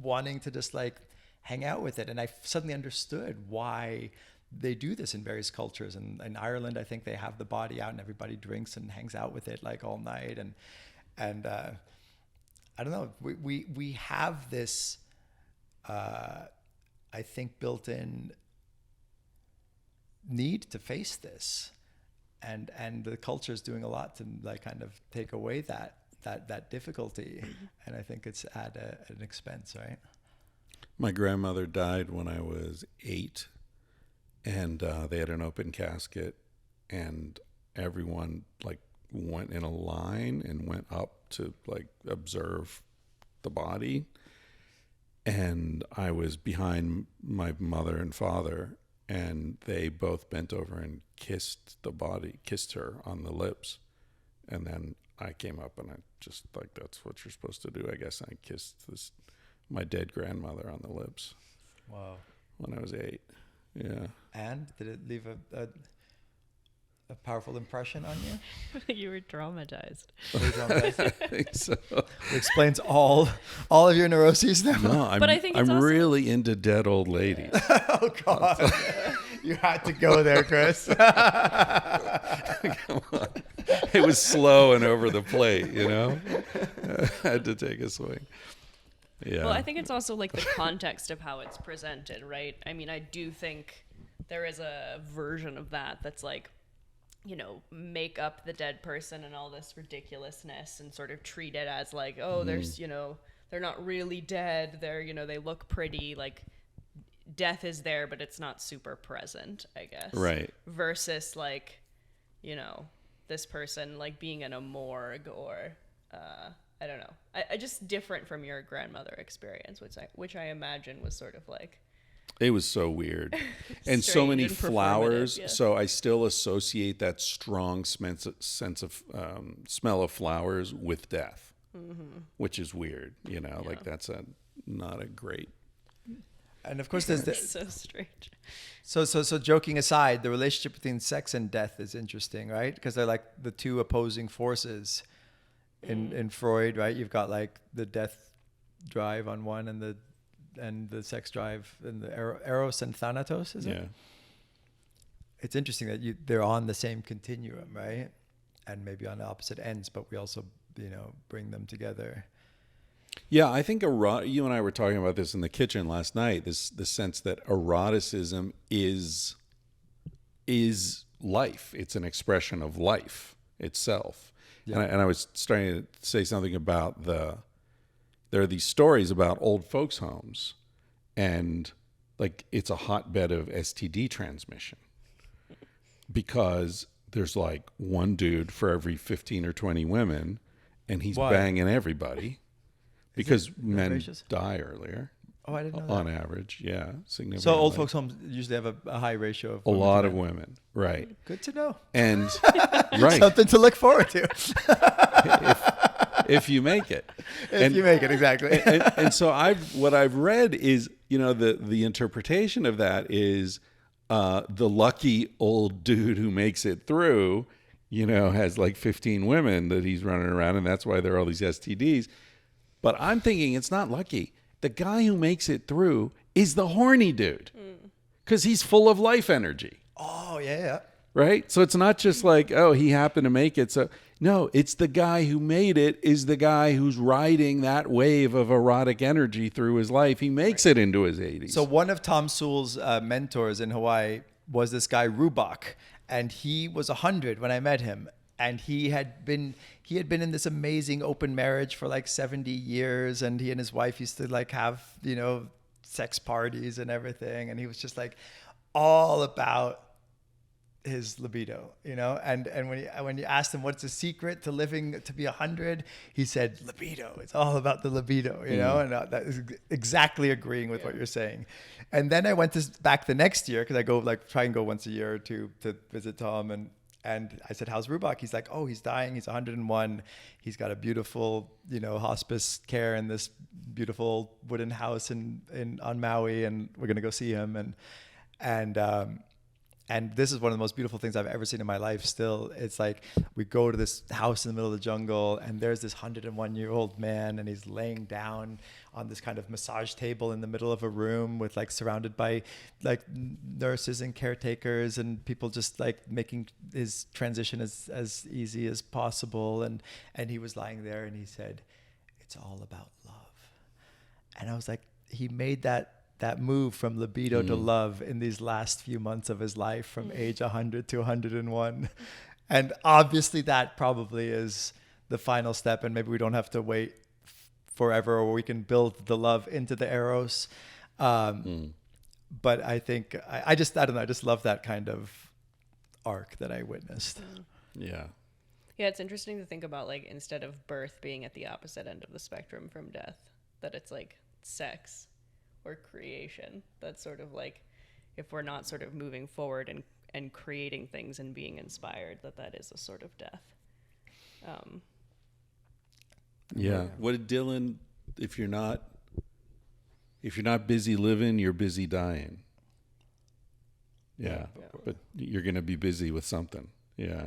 wanting to just like hang out with it. And I suddenly understood why they do this in various cultures. And in Ireland, I think they have the body out and everybody drinks and hangs out with it like all night. And I don't know. We have this, I think, built-in need to face this, and the culture is doing a lot to like kind of take away that difficulty, and I think it's at an expense, right? My grandmother died when I was 8, and they had an open casket, and everyone like went in a line and went up to like observe the body, and I was behind my mother and father, and they both bent over and kissed her on the lips. And then I came up and I just like, that's what you're supposed to do, I guess. I kissed my dead grandmother on the lips. Wow. When I was 8. Yeah. And did it leave a powerful impression on you? You were traumatized. I think so. It explains all of your neuroses now. No, But I think it's I'm also- really into dead old ladies. Oh God. You had to go there, Chris. Come on. It was slow and over the plate, you know? I had to take a swing. Yeah. Well, I think it's also like the context of how it's presented, right? I mean, I do think there is a version of that that's like, you know, make up the dead person and all this ridiculousness and sort of treat it as like, oh, there's, you know, they're not really dead. They're, you know, they look pretty. Like death is there, but it's not super present, I guess. Right. Versus like, you know, this person like being in a morgue or, I don't know. I just different from your grandmother experience, which I imagine was sort of like. It was so weird. And so many and flowers. performative, yeah. So I still associate that strong sense of smell of flowers with death, which is weird. You know, like that's not a great. And of course, there's So strange. So joking aside, the relationship between sex and death is interesting, right? Because they're like the two opposing forces in Freud, right? You've got like the death drive on one and the sex drive and the eros and thanatos, is it? Yeah. It's interesting that they're on the same continuum, right? And maybe on the opposite ends, but we also, you know, bring them together. Yeah, I think you and I were talking about this in the kitchen last night. The sense that eroticism is life. It's an expression of life itself. Yeah. And I was starting to say something about there are these stories about old folks' homes, and like it's a hotbed of STD transmission because there's like one dude for every 15 or 20 women, and he's banging everybody. Because men die earlier. Oh, I didn't know that. On average, yeah. Significantly. So old folks' homes usually have a high ratio of a lot of women, right. Good to know. And right. Something to look forward to. if you make it. If you make it, exactly. and so what I've read is, you know, the interpretation of that is the lucky old dude who makes it through, you know, has like 15 women that he's running around, and that's why there are all these STDs. But I'm thinking it's not lucky. The guy who makes it through is the horny dude because he's full of life energy. Oh, yeah. Right? So it's not just like, oh, he happened to make it. So no, it's the guy who made it is the guy who's riding that wave of erotic energy through his life. He makes it into his 80s. So one of Tom Sewell's mentors in Hawaii was this guy, Rubach, and he was 100 when I met him. And he had been in this amazing open marriage for like 70 years. And he and his wife used to like have, you know, sex parties and everything. And he was just like all about his libido, you know? And when you asked him what's the secret to living to be 100, he said, libido. It's all about the libido, you know? And that is exactly agreeing with what you're saying. And then I went back the next year because I go try and go once a year or two to visit Tom. And I said, how's Rubach? He's like, oh, he's dying. He's 101. He's got a beautiful, you know, hospice care in this beautiful wooden house on Maui, and we're gonna go see him. And And this is one of the most beautiful things I've ever seen in my life still. It's like we go to this house in the middle of the jungle and there's this 101-year-old man and he's laying down on this kind of massage table in the middle of a room with like surrounded by like nurses and caretakers and people just like making his transition as easy as possible. And he was lying there and he said, "It's all about love." And I was like, he made that move from libido to love in these last few months of his life from age 100 to 101. And obviously that probably is the final step. And maybe we don't have to wait forever, or we can build the love into the eros. But I think, I don't know, I just love that kind of arc that I witnessed. Yeah. Yeah, it's interesting to think about, like, instead of birth being at the opposite end of the spectrum from death, that it's like sex or creation. That's sort of like, if we're not sort of moving forward and creating things and being inspired, that is a sort of death. Yeah. What did Dylan, if you're not busy living, you're busy dying. Yeah. But you're going to be busy with something. Yeah.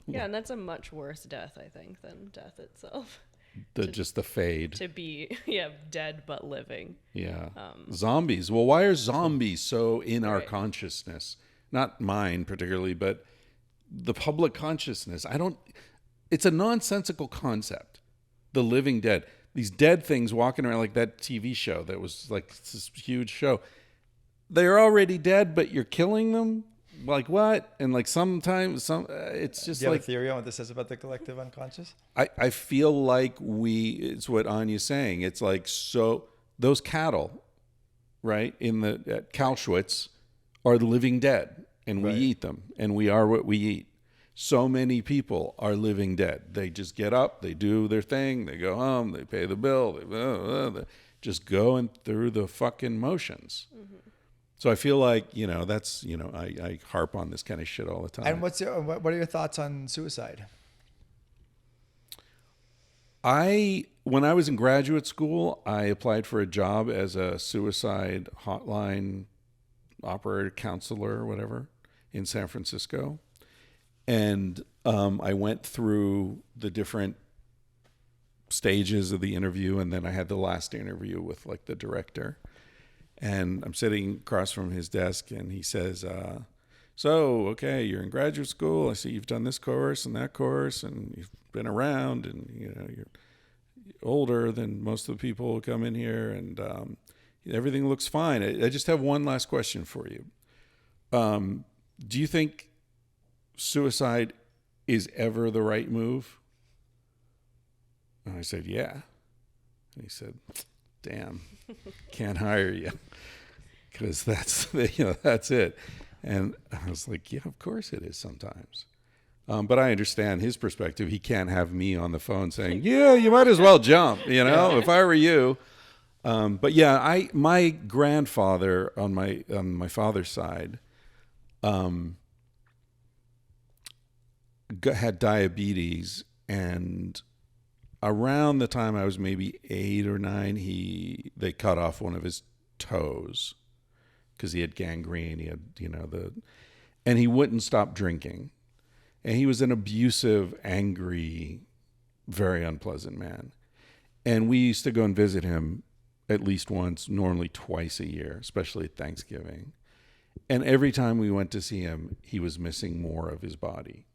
Yeah, and that's a much worse death, I think, than death itself. Just the fade. To be, dead but living. Yeah. Zombies. Well, why are zombies so in our consciousness? Not mine particularly, but the public consciousness. It's a nonsensical concept. The living dead. These dead things walking around, like that TV show that was like this huge show. They're already dead, but you're killing them? Like what? And like sometimes it's just Do you like have a theory on what this says about the collective unconscious? I feel like it's what Anya's saying. It's like, so those cattle, right, at Kalschwitz are the living dead, and we eat them, and we are what we eat. So many people are living dead. They just get up, they do their thing, they go home, they pay the bill, they're just going through the fucking motions. Mm-hmm. So I feel like, that's, I harp on this kind of shit all the time. And what are your thoughts on suicide? When I was in graduate school, I applied for a job as a suicide hotline operator, counselor, or whatever, in San Francisco. And I went through the different stages of the interview, and then I had the last interview with like the director. And I'm sitting across from his desk, and he says, "So, okay, you're in graduate school. I see you've done this course and that course, and you've been around, and you're older than most of the people who come in here, and everything looks fine. I just have one last question for you. Do you think suicide is ever the right move?" And I said, "Yeah." And he said, "Damn, can't hire you, because that's it." And I was like, "Yeah, of course it is sometimes." But I understand his perspective. He can't have me on the phone saying, "Yeah, you might as well jump," if I were you. But yeah, my grandfather on my father's side had diabetes, and around the time I was maybe 8 or 9, they cut off one of his toes because he had gangrene. He had, and he wouldn't stop drinking. And he was an abusive, angry, very unpleasant man. And we used to go and visit him at least once, normally twice a year, especially at Thanksgiving. And every time we went to see him, he was missing more of his body.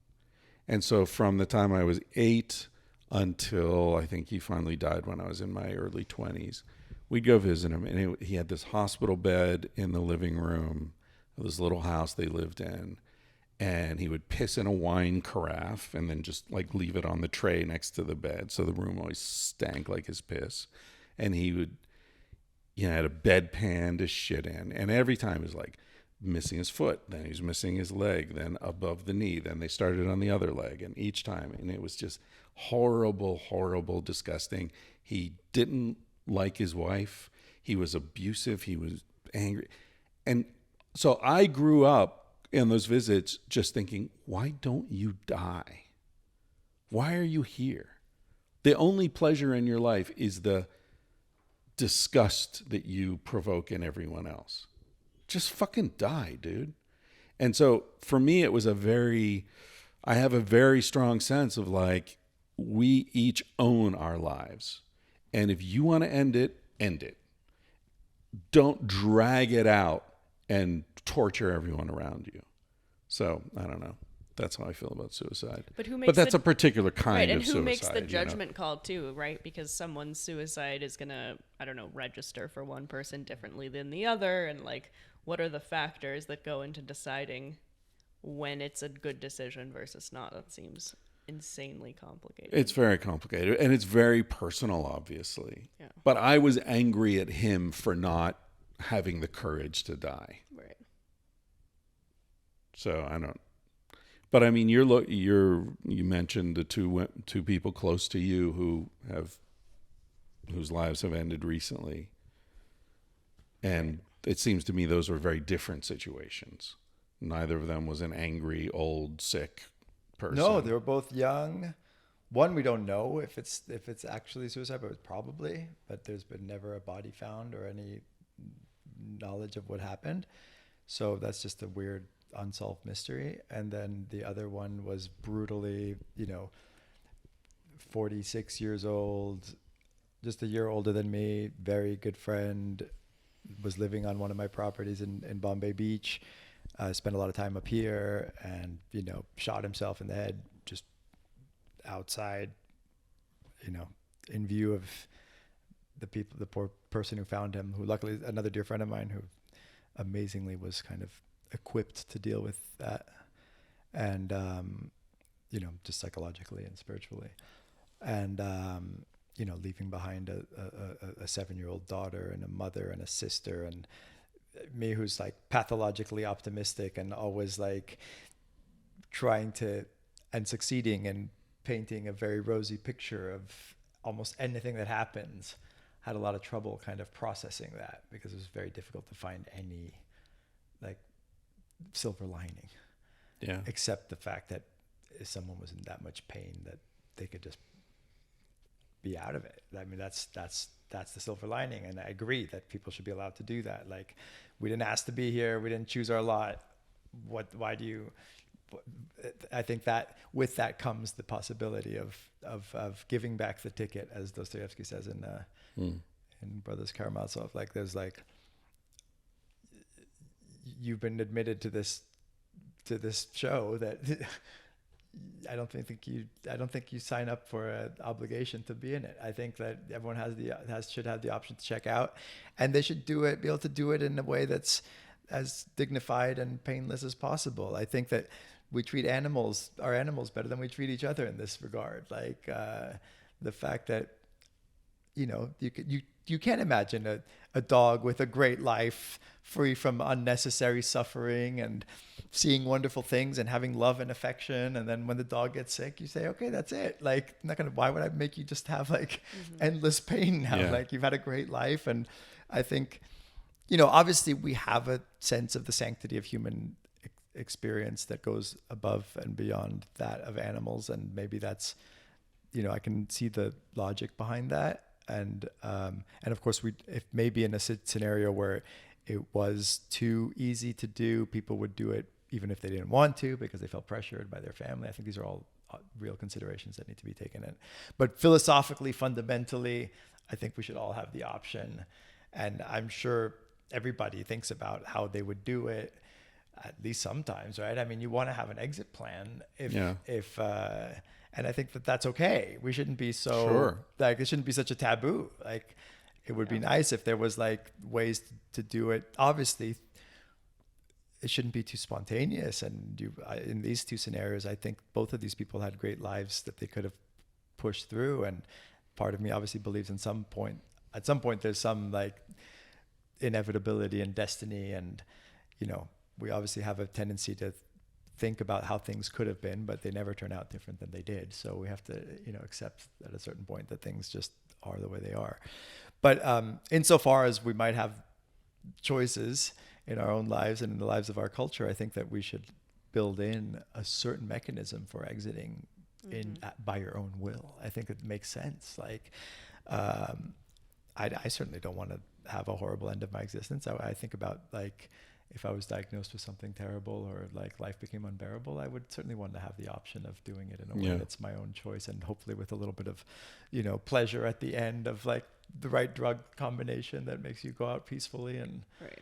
And so from the time I was 8 until I think he finally died when I was in my early 20s, we'd go visit him. And he had this hospital bed in the living room of this little house they lived in. And he would piss in a wine carafe and then just like leave it on the tray next to the bed. So the room always stank like his piss. And he would, had a bedpan to shit in. And every time he was like missing his foot, then he was missing his leg, then above the knee, then they started on the other leg. And each time, and it was just horrible, horrible, disgusting. He didn't like his wife. He was abusive. He was angry. And so I grew up in those visits just thinking, why don't you die? Why are you here? The only pleasure in your life is the disgust that you provoke in everyone else. Just fucking die, dude. And so for me, it was I have a very strong sense of like, we each own our lives. And if you want to end it, end it. Don't drag it out and torture everyone around you. So I don't know. That's how I feel about suicide. But that's a particular kind of suicide. And who makes the judgment call too, right? Because someone's suicide is gonna, I don't know, register for one person differently than the other, and like, what are the factors that go into deciding when it's a good decision versus not? That seems insanely complicated. It's very complicated, and it's very personal, obviously. Yeah. But I was angry at him for not having the courage to die. Right. So I don't. But I mean, you mentioned the two people close to you whose lives have ended recently, and it seems to me those were very different situations. Neither of them was an angry, old, sick person. No, they were both young. One, we don't know if it's actually suicide, but it's probably. But there's been never a body found or any knowledge of what happened. So that's just a weird unsolved mystery. And then the other one was brutally, 46 years old, just a year older than me, very good friend, was living on one of my properties in Bombay Beach, spent a lot of time up here, and, shot himself in the head just outside, in view of the poor person who found him, who luckily another dear friend of mine who amazingly was kind of equipped to deal with that, and just psychologically and spiritually, and leaving behind a 7-year-old daughter and a mother and a sister, and me who's like pathologically optimistic and always like trying to and succeeding and painting a very rosy picture of almost anything that happens, had a lot of trouble kind of processing that, because it was very difficult to find any like silver lining, except the fact that if someone was in that much pain that they could just be out of it. I mean, that's the silver lining, and I agree that people should be allowed to do that. Like, we didn't ask to be here, we didn't choose our lot. Why do you? I think that with that comes the possibility of giving back the ticket, as Dostoevsky says in Brothers Karamazov. Like, there's like, you've been admitted to this show that I don't think you sign up for an obligation to be in it. I think that everyone should have the option to check out, and they should be able to do it in a way that's as dignified and painless as possible. I think that we treat our animals better than we treat each other in this regard. Like, the fact that, you can't imagine a dog with a great life, free from unnecessary suffering and seeing wonderful things and having love and affection. And then when the dog gets sick, you say, okay, that's it. Like, why would I make you just have like endless pain now? Yeah. Like, you've had a great life. And I think, obviously we have a sense of the sanctity of human experience that goes above and beyond that of animals. And maybe that's, I can see the logic behind that. And of course, if maybe in a scenario where it was too easy to do, people would do it even if they didn't want to, because they felt pressured by their family. I think these are all real considerations that need to be taken in. But philosophically, fundamentally, I think we should all have the option. And I'm sure everybody thinks about how they would do it, at least sometimes, right? I mean, you want to have an exit plan and I think that that's okay. We shouldn't be it shouldn't be such a taboo. Like, it would be nice if there was like ways to do it. Obviously, it shouldn't be too spontaneous. And in these two scenarios, I think both of these people had great lives that they could have pushed through. And part of me obviously believes at some point there's some like inevitability and destiny. And, we obviously have a tendency to think about how things could have been, but they never turn out different than they did. So we have to, accept at a certain point that things just are the way they are. But insofar as we might have choices in our own lives and in the lives of our culture, I think that we should build in a certain mechanism for exiting by your own will. I think it makes sense. Like, I certainly don't want to have a horrible end of my existence. I think about like if I was diagnosed with something terrible or like life became unbearable, I would certainly want to have the option of doing it in a way that's my own choice, and hopefully with a little bit of, pleasure at the end of like the right drug combination that makes you go out peacefully. And Right.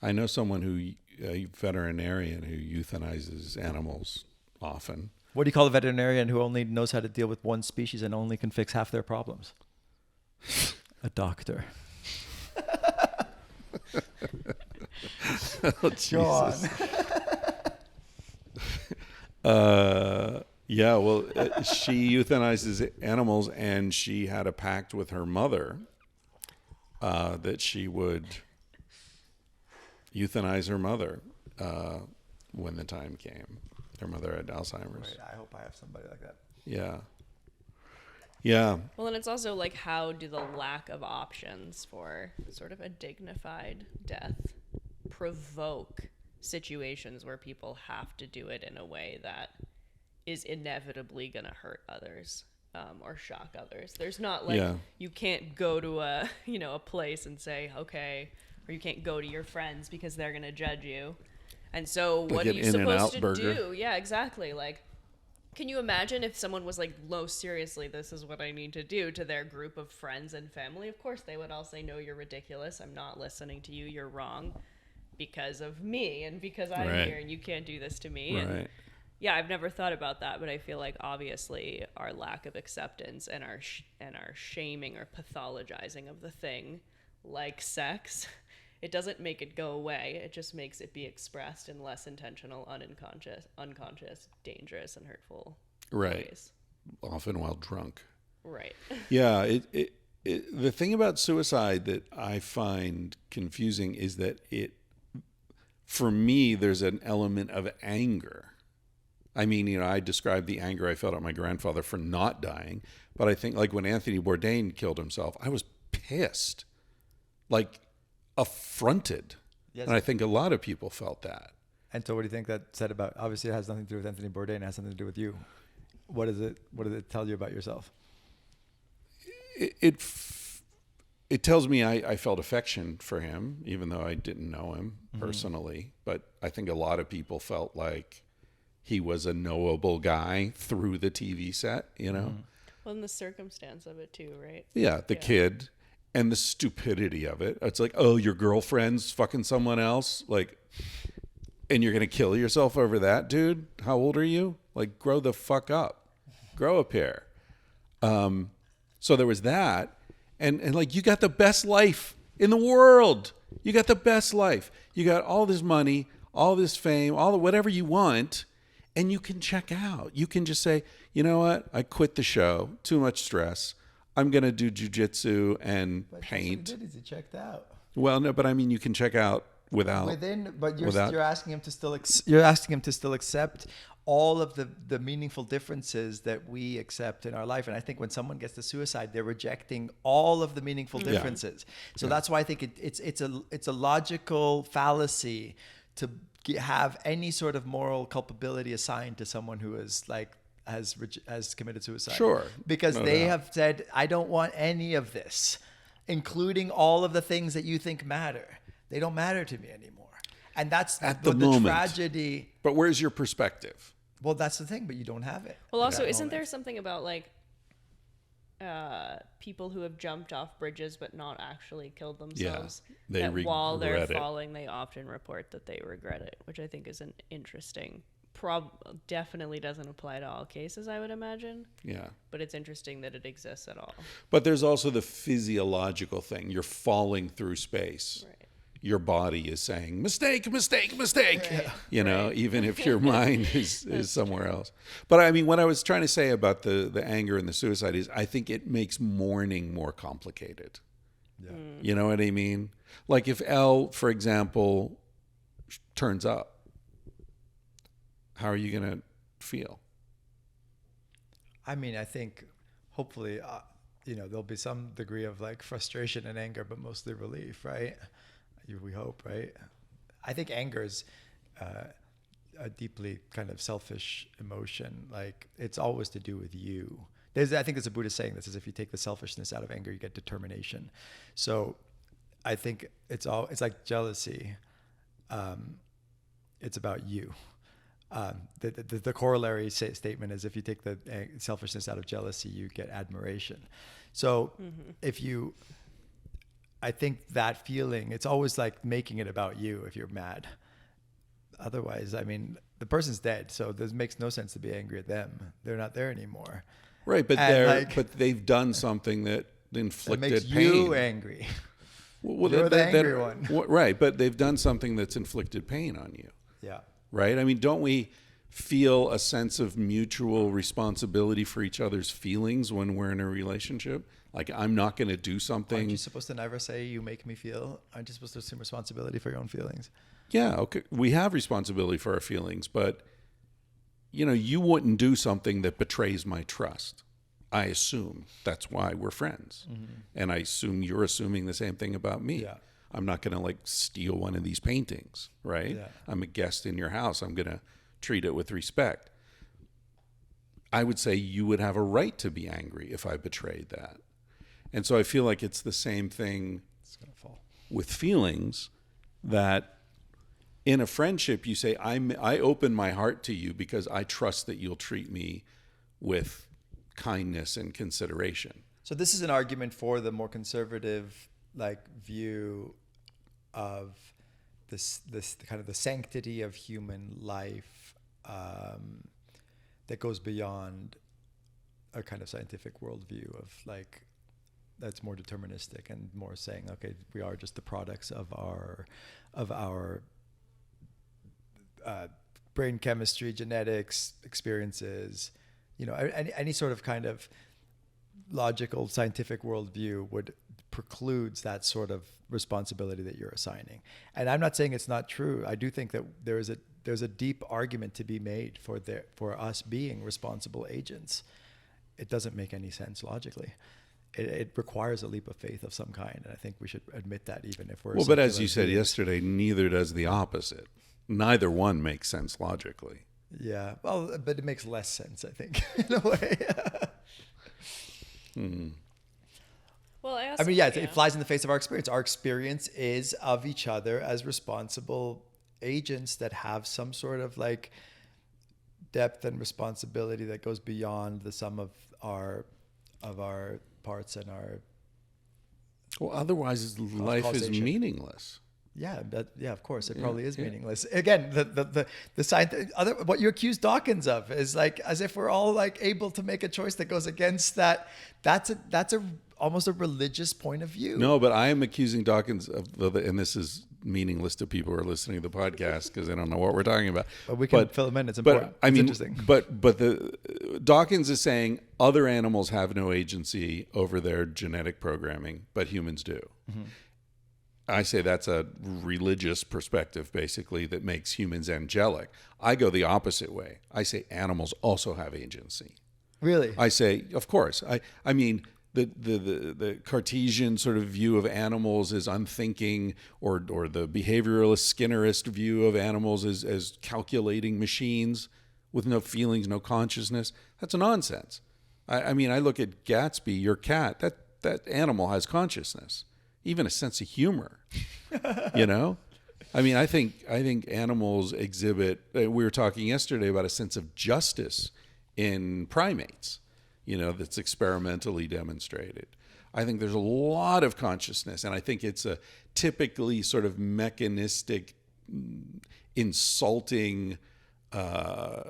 I know someone a veterinarian who euthanizes animals often. what do you call a veterinarian who only knows how to deal with one species and only can fix half their problems? A doctor. Oh, Go on. Yeah, well, she euthanizes animals, and she had a pact with her mother that she would euthanize her mother when the time came. Her mother had Alzheimer's. Right, I hope I have somebody like that. Yeah. Yeah. Well, and it's also like, how do the lack of options for sort of a dignified death provoke situations where people have to do it in a way that is inevitably going to hurt others or shock others? There's not like, you can't go to a place and say, okay, or you can't go to your friends because they're going to judge you. And so what are you supposed to do? Yeah, exactly. Like, can you imagine if someone was like, no, seriously, this is what I need to do, to their group of friends and family? Of course they would all say, no, you're ridiculous. I'm not listening to you. You're wrong because of me and because I'm here, and you can't do this to me. Right. And yeah, I've never thought about that, but I feel like obviously our lack of acceptance and our shaming or pathologizing of the thing, like sex, it doesn't make it go away. It just makes it be expressed in less intentional, unconscious, dangerous, and hurtful ways. Often while drunk. Right. Yeah. The thing about suicide that I find confusing is that for me, there's an element of anger. I mean, I described the anger I felt at my grandfather for not dying, but I think like when Anthony Bourdain killed himself, I was pissed, like affronted. Yes. And I think a lot of people felt that. And so what do you think that said about, obviously it has nothing to do with Anthony Bourdain, it has something to do with you. What did it tell you about yourself? It tells me I felt affection for him, even though I didn't know him personally. But I think a lot of people felt like he was a knowable guy through the TV set, Well, and the circumstance of it too, right? Yeah, the kid and the stupidity of it. It's like, oh, your girlfriend's fucking someone else, like, and you're gonna kill yourself over that, dude? How old are you? Like, grow the fuck up, grow a pair. So there was that, and like, you got the best life in the world. You got the best life. You got all this money, all this fame, all the whatever you want, and you can check out. You can just say, you know what? I quit the show. Too much stress. I'm gonna do jujitsu and paint. That's what he did, is he checked out. Well, no, but I mean, you can check out without. You're asking him to still accept all of the meaningful differences that we accept in our life. And I think when someone gets to suicide, they're rejecting all of the meaningful differences. So that's why I think it's a logical fallacy to have any sort of moral culpability assigned to someone who is like has committed suicide. Sure. Because they have said, I don't want any of this, including all of the things that you think matter. They don't matter to me anymore. And that's at the moment. Tragedy. But where's your perspective? Well, that's the thing, but you don't have it. Well, also, isn't there something about like people who have jumped off bridges but not actually killed themselves? Yeah, that while they're falling, they often report that they regret it, which I think is an interesting. Definitely doesn't apply to all cases, I would imagine. Yeah. But it's interesting that it exists at all. But there's also the physiological thing. You're falling through space. Right. Your body is saying, mistake, mistake, mistake. Yeah. Even if your mind is somewhere else. But I mean, what I was trying to say about the anger and the suicide is I think it makes mourning more complicated. Yeah. You know what I mean? Like if Elle, for example, turns up, how are you going to feel? I mean, I think hopefully, there'll be some degree of like frustration and anger, but mostly relief, right? We hope, right? I think anger is a deeply kind of selfish emotion. Like it's always to do with you. I think there's a Buddhist saying that says if you take the selfishness out of anger, you get determination. So I think it's like jealousy. it's about you. The corollary statement is if you take the selfishness out of jealousy, you get admiration. So I think that feeling, it's always like making it about you if you're mad. Otherwise, I mean, the person's dead, so this makes no sense to be angry at them. They're not there anymore. Right, but but they've done something that inflicted makes pain. You angry. Well, You're the angry one. Right, but they've done something that's inflicted pain on you. Yeah. Right? I mean, don't we feel a sense of mutual responsibility for each other's feelings when we're in a relationship? Like, I'm not going to do something. Aren't you supposed to never say you make me feel? Aren't you supposed to assume responsibility for your own feelings? Yeah, okay. We have responsibility for our feelings, but, you know, you wouldn't do something that betrays my trust. I assume that's why we're friends. Mm-hmm. And I assume you're assuming the same thing about me. Yeah. I'm not going to like steal one of these paintings, right? Yeah. I'm a guest in your house. I'm going to treat it with respect. I would say you would have a right to be angry if I betrayed that. And so I feel like it's the same thing with feelings, that in a friendship you say, I open my heart to you because I trust that you'll treat me with kindness and consideration. So this is an argument for the more conservative view of this kind of the sanctity of human life that goes beyond a kind of scientific worldview of that's more deterministic and more saying, okay, we are just the products of our brain chemistry, genetics, experiences. You know, any sort of kind of logical scientific worldview would precludes that sort of responsibility that you're assigning. And I'm not saying it's not true. I do think that there's a deep argument to be made for us being responsible agents. It doesn't make any sense logically. It requires a leap of faith of some kind, and I think we should admit that, even if we're well. But as you said yesterday, neither does the opposite. Neither one makes sense logically. Yeah, well, but it makes less sense, I think, in a way. Well, it flies in the face of our experience. Our experience is of each other as responsible agents that have some sort of depth and responsibility that goes beyond the sum of our parts and our. Well, otherwise life causation. is meaningless. Yeah, of course, it probably is meaningless. Again, the science. What you accuse Dawkins of is as if we're all able to make a choice that goes against that. That's almost a religious point of view. No, but I am accusing Dawkins of, and this is meaningless to people who are listening to the podcast because they don't know what we're talking about. But we can fill them in. It's important. It's interesting. But Dawkins is saying other animals have no agency over their genetic programming, but humans do. Mm-hmm. I say that's a religious perspective, basically, that makes humans angelic. I go the opposite way. I say animals also have agency. Really? I say, of course. I mean, the Cartesian sort of view of animals is unthinking, or the behavioralist Skinnerist view of animals as calculating machines with no feelings, no consciousness. That's nonsense. I mean, I look at Gatsby, your cat. That animal has consciousness, even a sense of humor. You know, I mean, I think animals exhibit. We were talking yesterday about a sense of justice in primates. You know, that's experimentally demonstrated. I think there's a lot of consciousness, and I think it's a typically sort of mechanistic, insulting, what's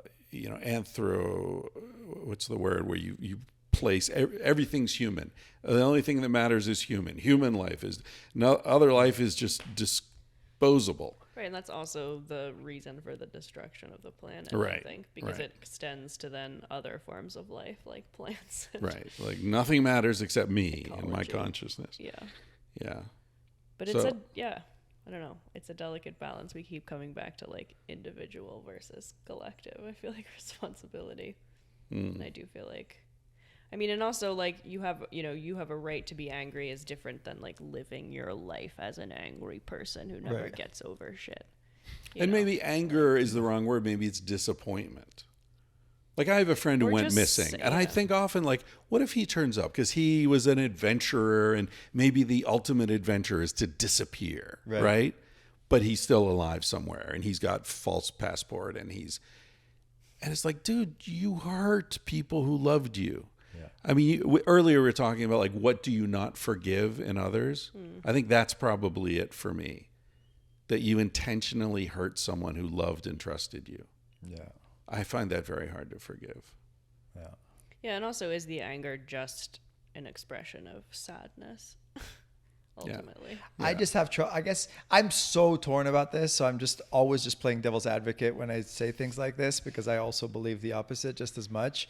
the word, where you place everything's human. The only thing that matters is human. Human life is other life is just disposable. Right, and that's also the reason for the destruction of the planet, right, I think, because it extends to then other forms of life, like plants. Right, nothing matters except me and my consciousness. Yeah. But I don't know. It's a delicate balance. We keep coming back to individual versus collective. I feel responsibility. And I do feel and also you have a right to be angry is different than living your life as an angry person who never gets over shit. And maybe anger is the wrong word. Maybe it's disappointment. I have a friend who went missing, and I think often what if he turns up because he was an adventurer, and maybe the ultimate adventure is to disappear, right? but he's still alive somewhere, and he's got false passport, and it's like, dude, you hurt people who loved you. Yeah. I mean, earlier we were talking about like, what do you not forgive in others? I think that's probably it for me, that you intentionally hurt someone who loved and trusted you. Yeah. I find that very hard to forgive. Yeah. Yeah, and also, is the anger just an expression of sadness? Ultimately. Yeah. I just have trouble. I guess I'm so torn about this. So I'm just always just playing devil's advocate when I say things like this, because I also believe the opposite just as much.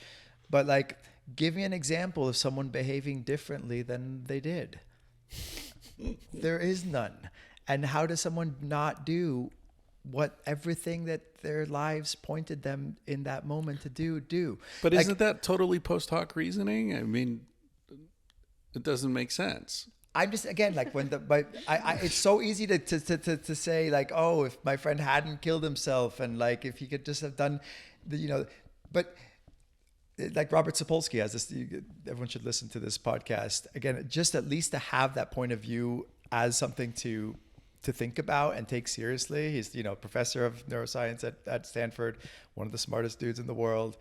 But like, give me an example of someone behaving differently than they did. There is none. And how does someone not do what everything that their lives pointed them in that moment to do? But isn't that totally post hoc reasoning? I mean, it doesn't make sense. I'm just, again, like it's so easy to say like, oh, if my friend hadn't killed himself, and like, if he could just have done but like Robert Sapolsky has this, everyone should listen to this podcast. Again, just at least to have that point of view as something to think about and take seriously. He's, professor of neuroscience at Stanford, one of the smartest dudes in the world.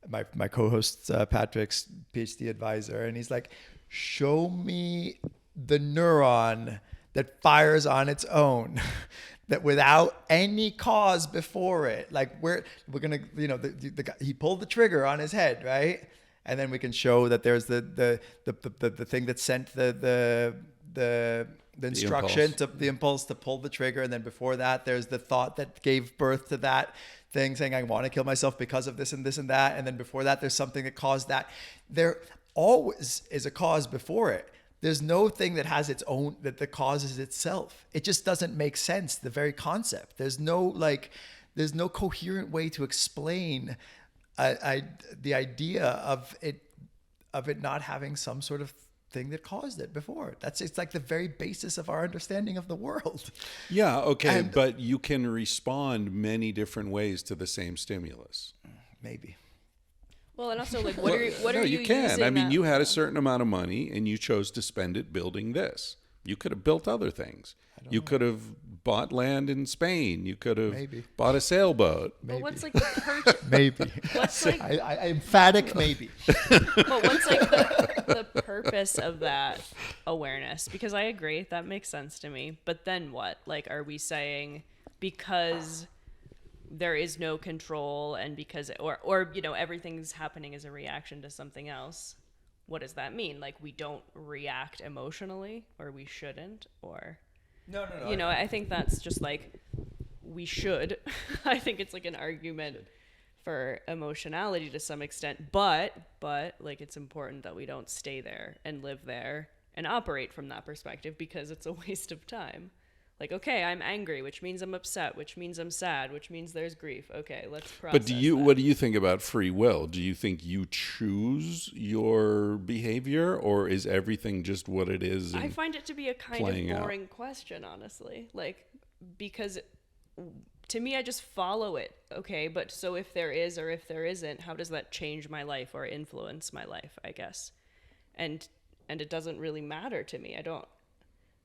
My co-host, Patrick's PhD advisor. And he's like, show me the neuron that fires on its own, that without any cause before it, like we're gonna, the guy, he pulled the trigger on his head, right? And then we can show that there's the thing that sent the instruction to the impulse to pull the trigger, and then before that, there's the thought that gave birth to that thing, saying I want to kill myself because of this and this and that, and then before that, there's something that caused that. There always is a cause before it. There's no thing that has its own, that causes itself. It just doesn't make sense, the very concept. There's no coherent way to explain the idea of it not having some sort of thing that caused it before. It's like the very basis of our understanding of the world. Yeah, okay, but you can respond many different ways to the same stimulus. Maybe. Well, and also, like, what are you can. using I mean, that you had a for? certain amount of money, and you chose to spend it building this. You could have built other things. You could have bought land in Spain. You could have bought a sailboat. But what's like the purchase? Maybe. What's like? I emphatic maybe. But what's like the purpose of that awareness? Because I agree, that makes sense to me. But then what? Like, are we saying because there is no control, and because or everything's happening as a reaction to something else, what does that mean? Like, we don't react emotionally, or we shouldn't, or no I think that's just like, we should. I think it's like an argument for emotionality to some extent, but like, it's important that we don't stay there and live there and operate from that perspective, because it's a waste of time. Like, okay, I'm angry, which means I'm upset, which means I'm sad, which means there's grief. Okay, let's process But what do you think about free will? Do you think you choose your behavior, or is everything just what it is? I find it to be a kind of boring question, honestly. Like, because to me, I just follow it. Okay, but so if there is or if there isn't, how does that change my life or influence my life, I guess? And it doesn't really matter to me.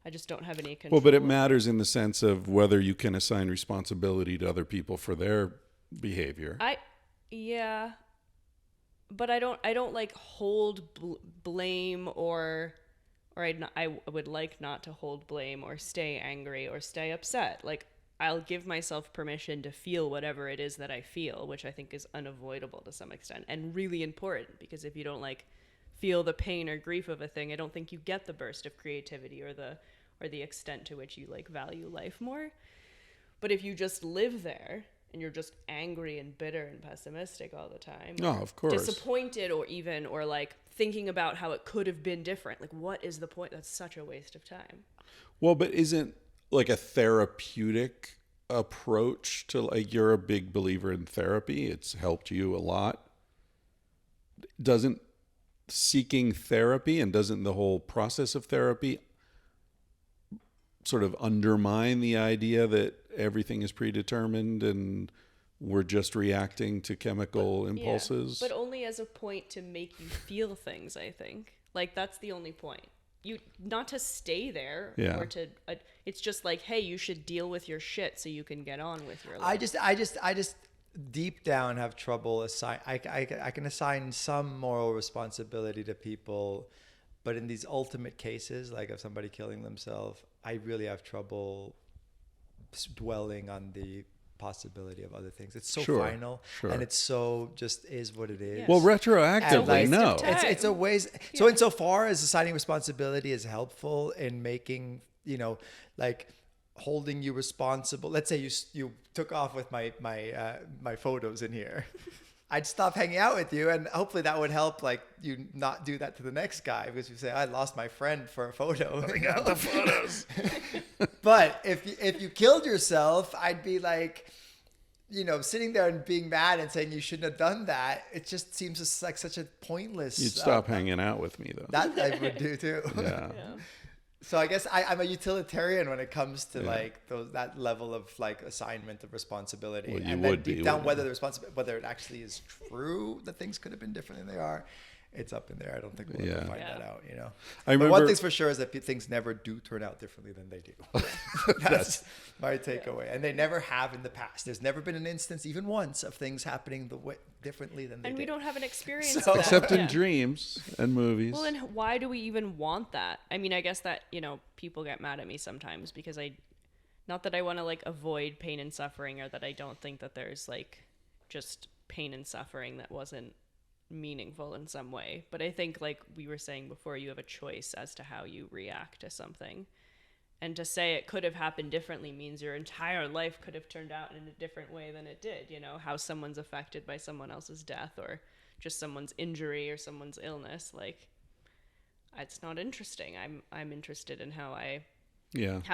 I just don't have any control. Well, but it matters in the sense of whether you can assign responsibility to other people for their behavior. Yeah, but I don't like hold blame, or I would like not to hold blame or stay angry or stay upset. Like, I'll give myself permission to feel whatever it is that I feel, which I think is unavoidable to some extent and really important, because if you don't like feel the pain or grief of a thing, I don't think you get the burst of creativity or the extent to which you like value life more. But if you just live there and you're just angry and bitter and pessimistic all the time, of course, disappointed, or like thinking about how it could have been different, like, what is the point? That's such a waste of time. Well, but isn't like a therapeutic approach to, like, you're a big believer in therapy, it's helped you a lot. Doesn't seeking therapy and doesn't the whole process of therapy sort of undermine the idea that everything is predetermined and we're just reacting to chemical impulses? Yeah, but only as a point to make you feel things, I think. Like, that's the only point. you not to stay there Yeah. or to it's just like, hey, you should deal with your shit so you can get on with your life. I just deep down have trouble I can assign some moral responsibility to people, but in these ultimate cases, like of somebody killing themselves, I really have trouble dwelling on the possibility of other things. It's so final, and it's so just is what it is. Yes. Well, retroactively, no. It's a ways. So insofar as assigning responsibility is helpful in making, you know, like holding you responsible. Let's say you took off with my photos in here. I'd stop hanging out with you, and hopefully that would help, like, you not do that to the next guy, because you say, I lost my friend for a photo. I got the photos. But if you killed yourself, I'd be like, you know, sitting there and being mad and saying you shouldn't have done that. It just seems just like such a pointless. You'd stop hanging out with me, though. That I would do too. Yeah. So I guess I'm a utilitarian when it comes to like that level of like assignment of responsibility. Well, you and would then deep be, down, wouldn't whether it actually is true that things could have been different than they are, it's up in there. I don't think we'll ever find that out. You know. I But remember, one thing's for sure is that things never do turn out differently than they do. That's my takeaway, and they never have in the past. There's never been an instance, even once, of things happening differently than they did. And we don't have an experience of So- that. except in Yeah. dreams and movies. Well, then why do we even want that? I mean, I guess that, you know, people get mad at me sometimes because not that I want to like avoid pain and suffering, or that I don't think that there's like just pain and suffering that wasn't meaningful in some way. But I think, like we were saying before, you have a choice as to how you react to something. And to say it could have happened differently means your entire life could have turned out in a different way than it did. You know, how someone's affected by someone else's death, or just someone's injury or someone's illness. Like, it's not interesting. I'm interested in how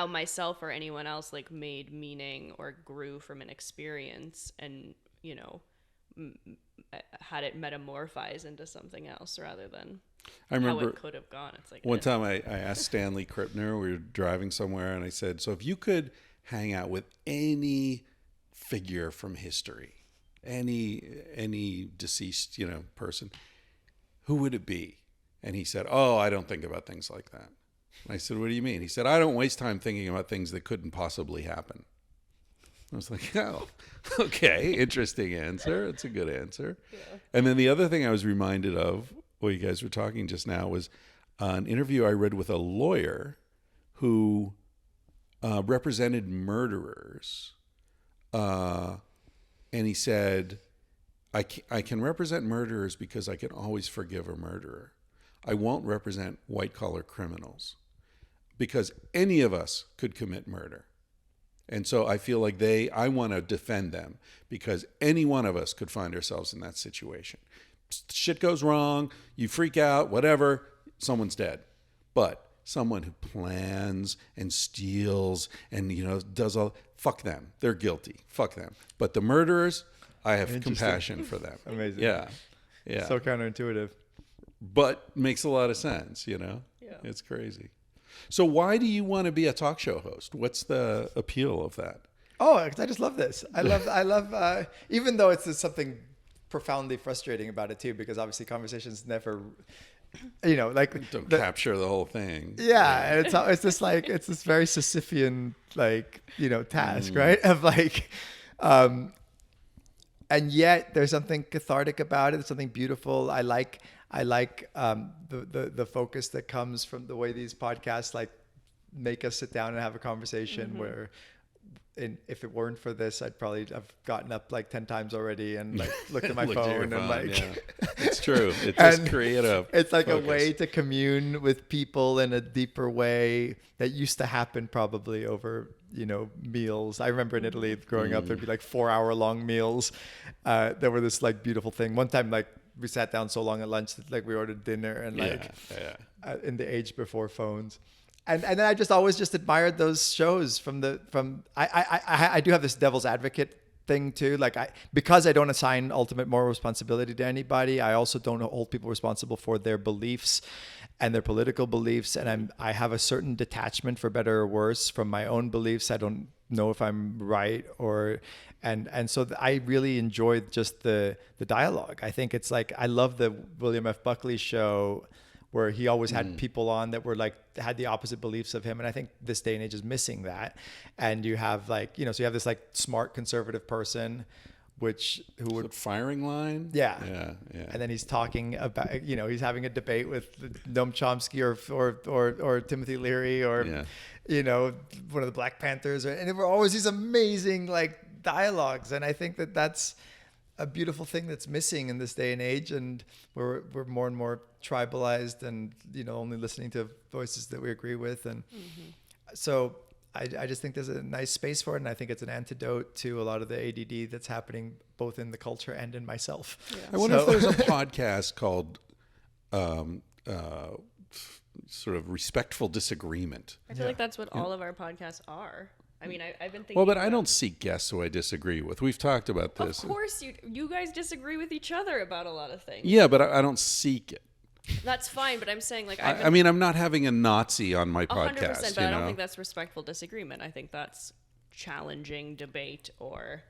myself or anyone else like made meaning or grew from an experience, and, you know, had it metamorphise into something else rather than I remember how it could have gone. It's like one time I asked Stanley Krippner, we were driving somewhere, and I said, so if you could hang out with any figure from history, any deceased, you know, person, who would it be? And he said, oh, I don't think about things like that. And I said, what do you mean? He said, I don't waste time thinking about things that couldn't possibly happen. I was like, oh, okay, interesting answer. It's a good answer. Yeah. And then the other thing I was reminded of, while you guys were talking just now, was an interview I read with a lawyer who represented murderers. And he said, I can represent murderers because I can always forgive a murderer. I won't represent white-collar criminals because any of us could commit murder. And so I feel like I want to defend them because any one of us could find ourselves in that situation. Shit goes wrong, you freak out, whatever, someone's dead. But someone who plans and steals and, you know, does all, fuck them. They're guilty. Fuck them. But the murderers, I have compassion for them. Amazing. Yeah. Yeah. So counterintuitive. But makes a lot of sense, you know? Yeah. It's crazy. So why do you want to be a talk show host? What's the appeal of that? Oh, I just love this. I love, even though it's just something profoundly frustrating about it too, because obviously conversations never, you know, like Don't capture the whole thing. Yeah, and it's just like it's this very Sisyphean, like, you know, task, right? Of like, and yet there's something cathartic about it. There's something beautiful. I like the focus that comes from the way these podcasts like make us sit down and have a conversation where. If it weren't for this, I'd probably have gotten up like 10 times already and like looked at my phone and like. Yeah. It's true. It's just creative. It's like a way to commune with people in a deeper way that used to happen probably over, you know, meals. I remember in Italy growing up, there'd be like 4-hour-long meals. There were this like beautiful thing. One time, like we sat down so long at lunch that like we ordered dinner and like in the age before phones. And then I just always just admired those shows I do have this devil's advocate thing too. Like because I don't assign ultimate moral responsibility to anybody, I also don't hold people responsible for their beliefs and their political beliefs. And I have a certain detachment, for better or worse, from my own beliefs. I don't know if I'm right and so I really enjoyed just the dialogue. I think it's like, I love the William F. Buckley show where he always had people on that were like had the opposite beliefs of him. And I think this day and age is missing that. And you have like, so you have this like smart conservative person, who would firing line. Yeah. And then he's talking about, he's having a debate with Noam Chomsky or Timothy Leary or, one of the Black Panthers. And there were always these amazing like dialogues. And I think that that's a beautiful thing that's missing in this day and age. And we're more and more tribalized and, only listening to voices that we agree with. And so I just think there's a nice space for it. And I think it's an antidote to a lot of the ADD that's happening both in the culture and in myself. Yeah. I wonder if there's a podcast called sort of Respectful Disagreement. I feel like that's what all of our podcasts are. I mean, I've been thinking. Well, but I don't seek guests who I disagree with. We've talked about this. Of course, you guys disagree with each other about a lot of things. Yeah, but I don't seek it. That's fine, but I'm saying like I mean, I'm not having a Nazi on my podcast. 100%, but I don't think that's respectful disagreement. I think that's challenging debate or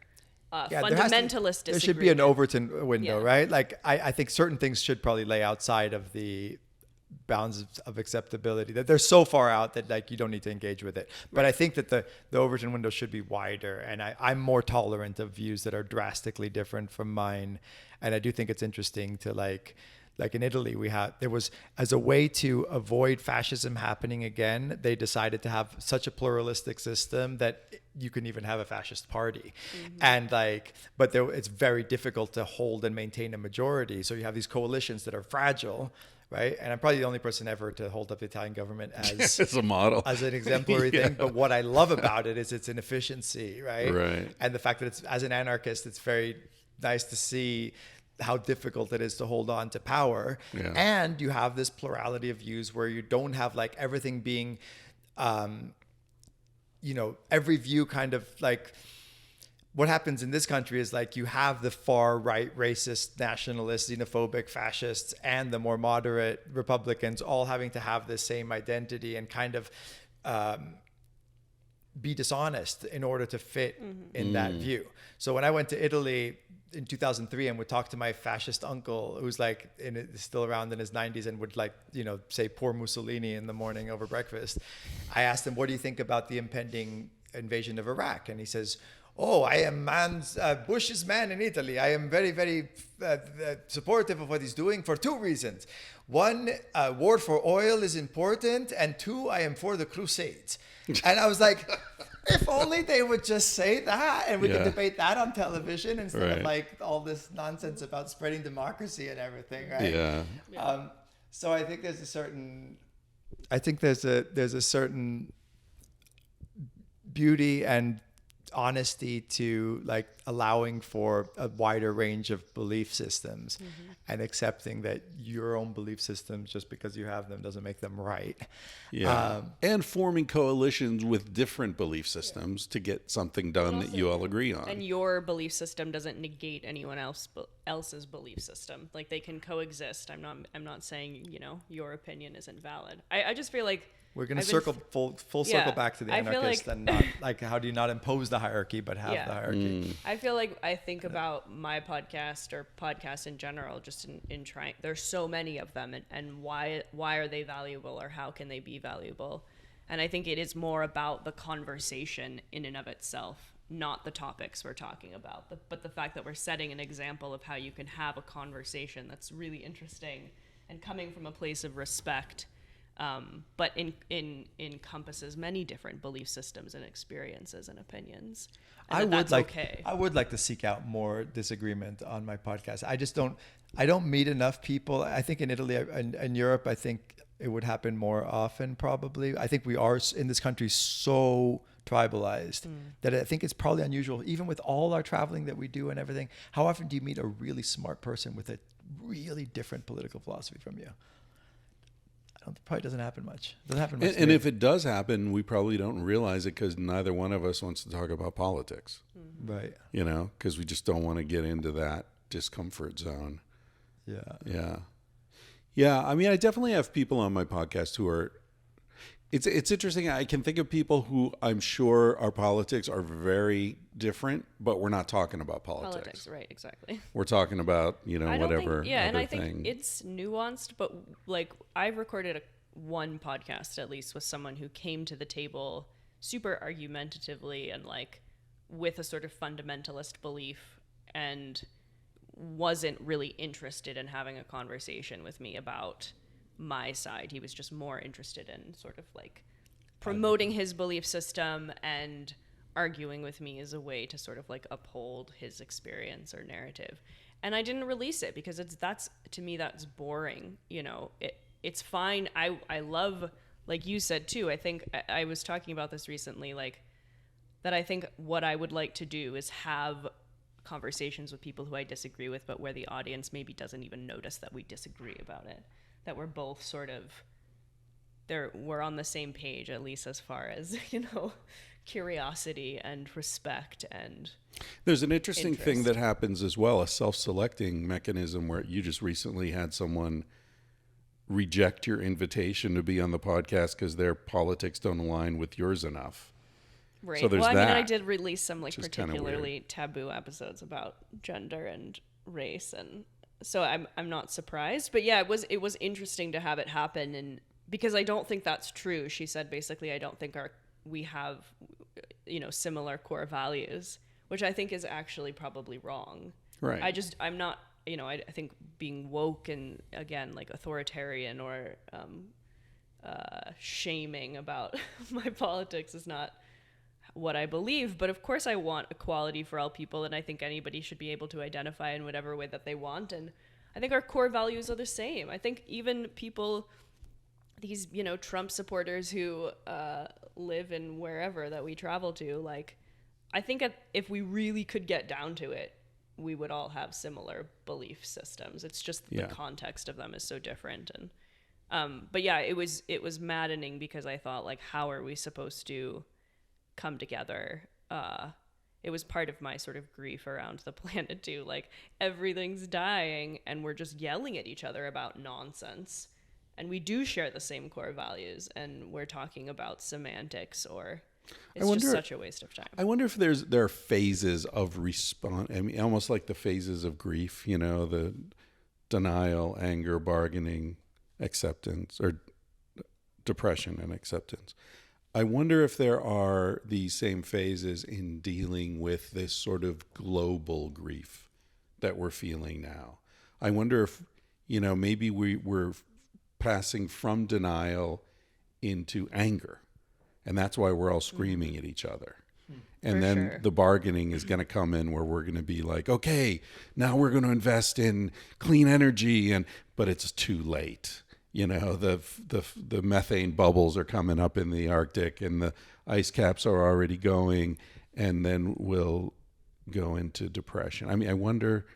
fundamentalist disagreement. There should be an Overton window, right? Like I think certain things should probably lay outside of the bounds of acceptability, that they're so far out that like you don't need to engage with it. But I think that the Overton window should be wider, and I'm more tolerant of views that are drastically different from mine. And I do think it's interesting to like in Italy, there was, as a way to avoid fascism happening again, they decided to have such a pluralistic system that you can even have a fascist party. And but it's very difficult to hold and maintain a majority. So you have these coalitions that are fragile, right? And I'm probably the only person ever to hold up the Italian government as as an exemplary thing. But what I love about it is its inefficiency, right? Right. And the fact that it's, as an anarchist, it's very nice to see how difficult it is to hold on to power. Yeah. And you have this plurality of views where you don't have like everything being, every view kind of like, what happens in this country is like you have the far right, racist, nationalist, xenophobic, fascists, and the more moderate Republicans all having to have the same identity and kind of be dishonest in order to fit in that view. So when I went to Italy in 2003 and would talk to my fascist uncle, who's like still around in his 90s and would like, say poor Mussolini in the morning over breakfast, I asked him, what do you think about the impending invasion of Iraq? And he says, oh, I am Bush's man in Italy. I am very, very supportive of what he's doing for two reasons. One, war for oil is important. And two, I am for the Crusades. And I was like, if only they would just say that and we could debate that on television instead of like all this nonsense about spreading democracy and everything, right? Yeah. So I think there's a certain beauty and honesty to like allowing for a wider range of belief systems and accepting that your own belief systems, just because you have them, doesn't make them right. And forming coalitions with different belief systems to get something done that you all agree on. And your belief system doesn't negate anyone else's belief system. Like they can coexist. I'm not saying, your opinion isn't valid. I just feel like we're going to circle back to the anarchist and not like, how do you not impose the hierarchy, but have the hierarchy? I feel like I think about my podcast or podcasts in general, just in trying, there's so many of them and why are they valuable or how can they be valuable? And I think it is more about the conversation in and of itself, not the topics we're talking about, but the fact that we're setting an example of how you can have a conversation that's really interesting and coming from a place of respect. But encompasses many different belief systems and experiences and opinions. And I would like to seek out more disagreement on my podcast. I don't meet enough people. I think in Italy and Europe, I think it would happen more often probably. I think we are in this country so tribalized that I think it's probably unusual, even with all our traveling that we do and everything. How often do you meet a really smart person with a really different political philosophy from you? It probably doesn't happen much. And if it does happen, we probably don't realize it because neither one of us wants to talk about politics. Right. Because we just don't want to get into that discomfort zone. Yeah. I mean, I definitely have people on my podcast who are, It's interesting. I can think of people who I'm sure our politics are very different, but we're not talking about politics. Right, exactly. We're talking about, whatever. And I think it's nuanced, but like I've recorded one podcast at least with someone who came to the table super argumentatively and like with a sort of fundamentalist belief and wasn't really interested in having a conversation with me about my side. He was just more interested in sort of like promoting his belief system and arguing with me as a way to sort of like uphold his experience or narrative. And I didn't release it because that's to me, that's boring. It's fine. I love, like you said too, I think I was talking about this recently, like that I think what I would like to do is have conversations with people who I disagree with, but where the audience maybe doesn't even notice that we disagree about it. That we're both sort of we're on the same page, at least as far as, curiosity and respect and there's an interesting thing that happens as well, a self-selecting mechanism where you just recently had someone reject your invitation to be on the podcast because their politics don't align with yours enough. Right. So there's I that. mean, I did release some like particularly taboo episodes about gender and race, and so I'm not surprised. But yeah, it was interesting to have it happen, and because I don't think that's true. She said basically, I don't think we have similar core values, which I think is actually probably wrong. Right. I'm not. I think being woke and again like authoritarian or shaming about my politics is not what I believe, but of course I want equality for all people, and I think anybody should be able to identify in whatever way that they want, and I think our core values are the same. I think even people, these Trump supporters who live in wherever that we travel to, like I think if we really could get down to it, we would all have similar belief systems. It's just the context of them is so different, and but yeah, it was maddening because I thought like, how are we supposed to come together? It was part of my sort of grief around the planet too. Like everything's dying and we're just yelling at each other about nonsense. And we do share the same core values and we're talking about semantics or it's just such a waste of time. I wonder if there are phases of response. I mean, almost like the phases of grief, the denial, anger, bargaining, acceptance, or depression and acceptance. I wonder if there are these same phases in dealing with this sort of global grief that we're feeling now. I wonder if, maybe we're passing from denial into anger. And that's why we're all screaming at each other. And For then sure. the bargaining is going to come in where we're going to be like, okay, now we're going to invest in clean energy, but it's too late. The methane bubbles are coming up in the Arctic and the ice caps are already going, and then we'll go into depression. I mean, I wonder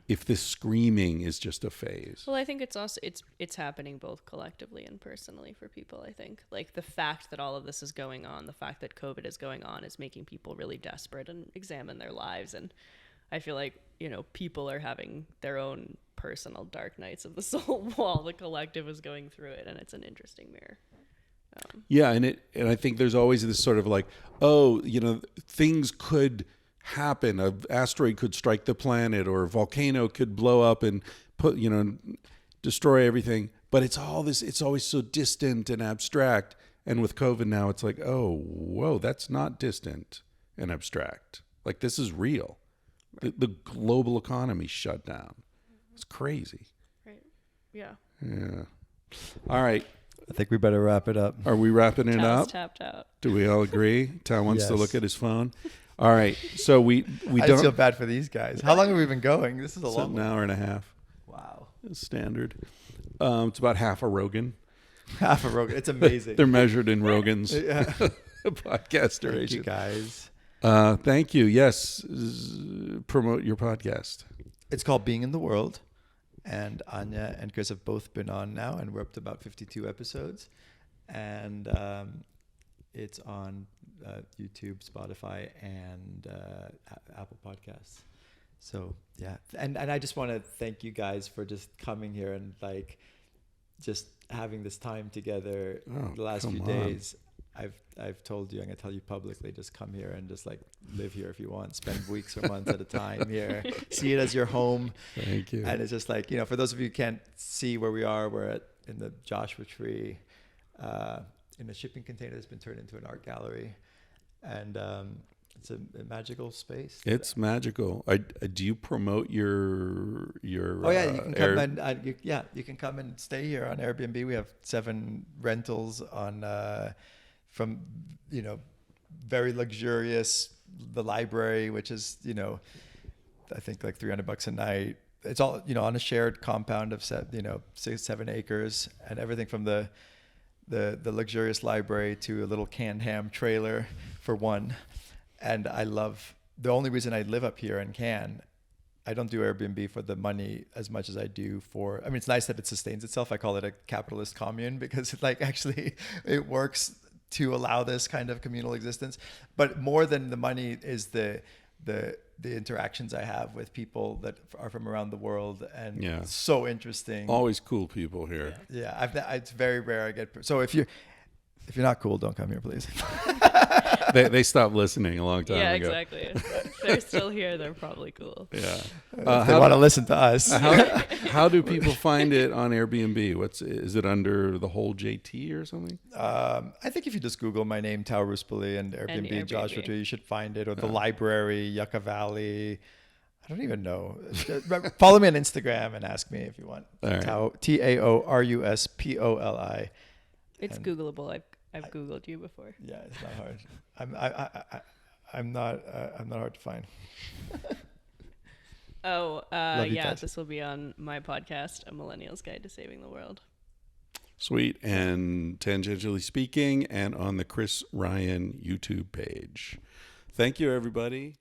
if this screaming is just a phase. Well, I think it's also it's happening both collectively and personally for people. I think like the fact that all of this is going on, the fact that COVID is going on, is making people really desperate and examine their lives. And I feel like people are having their own personal dark nights of the soul while the collective is going through it, and it's an interesting mirror. Yeah, and I think there's always this sort of like, things could happen. An asteroid could strike the planet, or a volcano could blow up and destroy everything. But it's always so distant and abstract. And with COVID now, it's like, oh, whoa, that's not distant and abstract. Like, this is real. Right. The global economy shut down. It's crazy. Right. Yeah. Yeah. All right. I think we better wrap it up. Are we wrapping it Tal's up? Tapped out. Do we all agree? Tal wants to Yes. look at his phone. All right. So we I don't feel bad for these guys. How long have we been going? This is a it's long an one. hour and a half. Wow. Standard. It's about half a Rogan. Half a Rogan. It's amazing. They're measured in Rogan's Yeah. podcast Thank you, duration. guys. Thank you. Yes. Promote your podcast. It's called Being in the World. And Anya and Chris have both been on now, and we're up to about 52 episodes. And it's on YouTube, Spotify, and Apple Podcasts. So, yeah. And I just want to thank you guys for just coming here and, like, just having this time together Oh, the last come few on. days. I've told you, I'm gonna tell you publicly, just come here and just like live here if you want. Spend weeks or months at a time here. See it as your home. Thank you. And it's just like, for those of you who can't see where we are, we're in the Joshua Tree, in a shipping container that's been turned into an art gallery, and it's a magical space. It's magical. Do you promote your? Oh yeah, you can come and you can come and stay here on Airbnb. We have 7 rentals on from very luxurious, the library, which is I think like $300 a night. It's all on a shared compound of 7 acres, and everything from the luxurious library to a little canned ham trailer for one. And the only reason I live up here in Cannes, I don't do Airbnb for the money as much as I do it's nice that it sustains itself. I call it a capitalist commune because actually it works to allow this kind of communal existence. But more than the money is the interactions I have with people that are from around the world, and it's so interesting. Always cool people here. Yeah, it's very rare I get. So if you're not cool, don't come here, please. They stopped listening a long time ago. Yeah, exactly. If they're still here, they're probably cool. Yeah. If they want to listen to us. How do people find it on Airbnb? Is it under the whole JT or something? I think if you just Google my name, Tao Ruspoli, and Airbnb, Joshua Tree, you should find it. Or the library, Yucca Valley. I don't even know. Follow me on Instagram and ask me if you want. Right. Tao, TaoRuspoli. It's Googleable. I've Googled you before. Yeah, it's not hard. I'm not hard to find. This will be on my podcast, A Millennial's Guide to Saving the World. Sweet. And Tangentially Speaking, and on the Chris Ryan YouTube page. Thank you, everybody.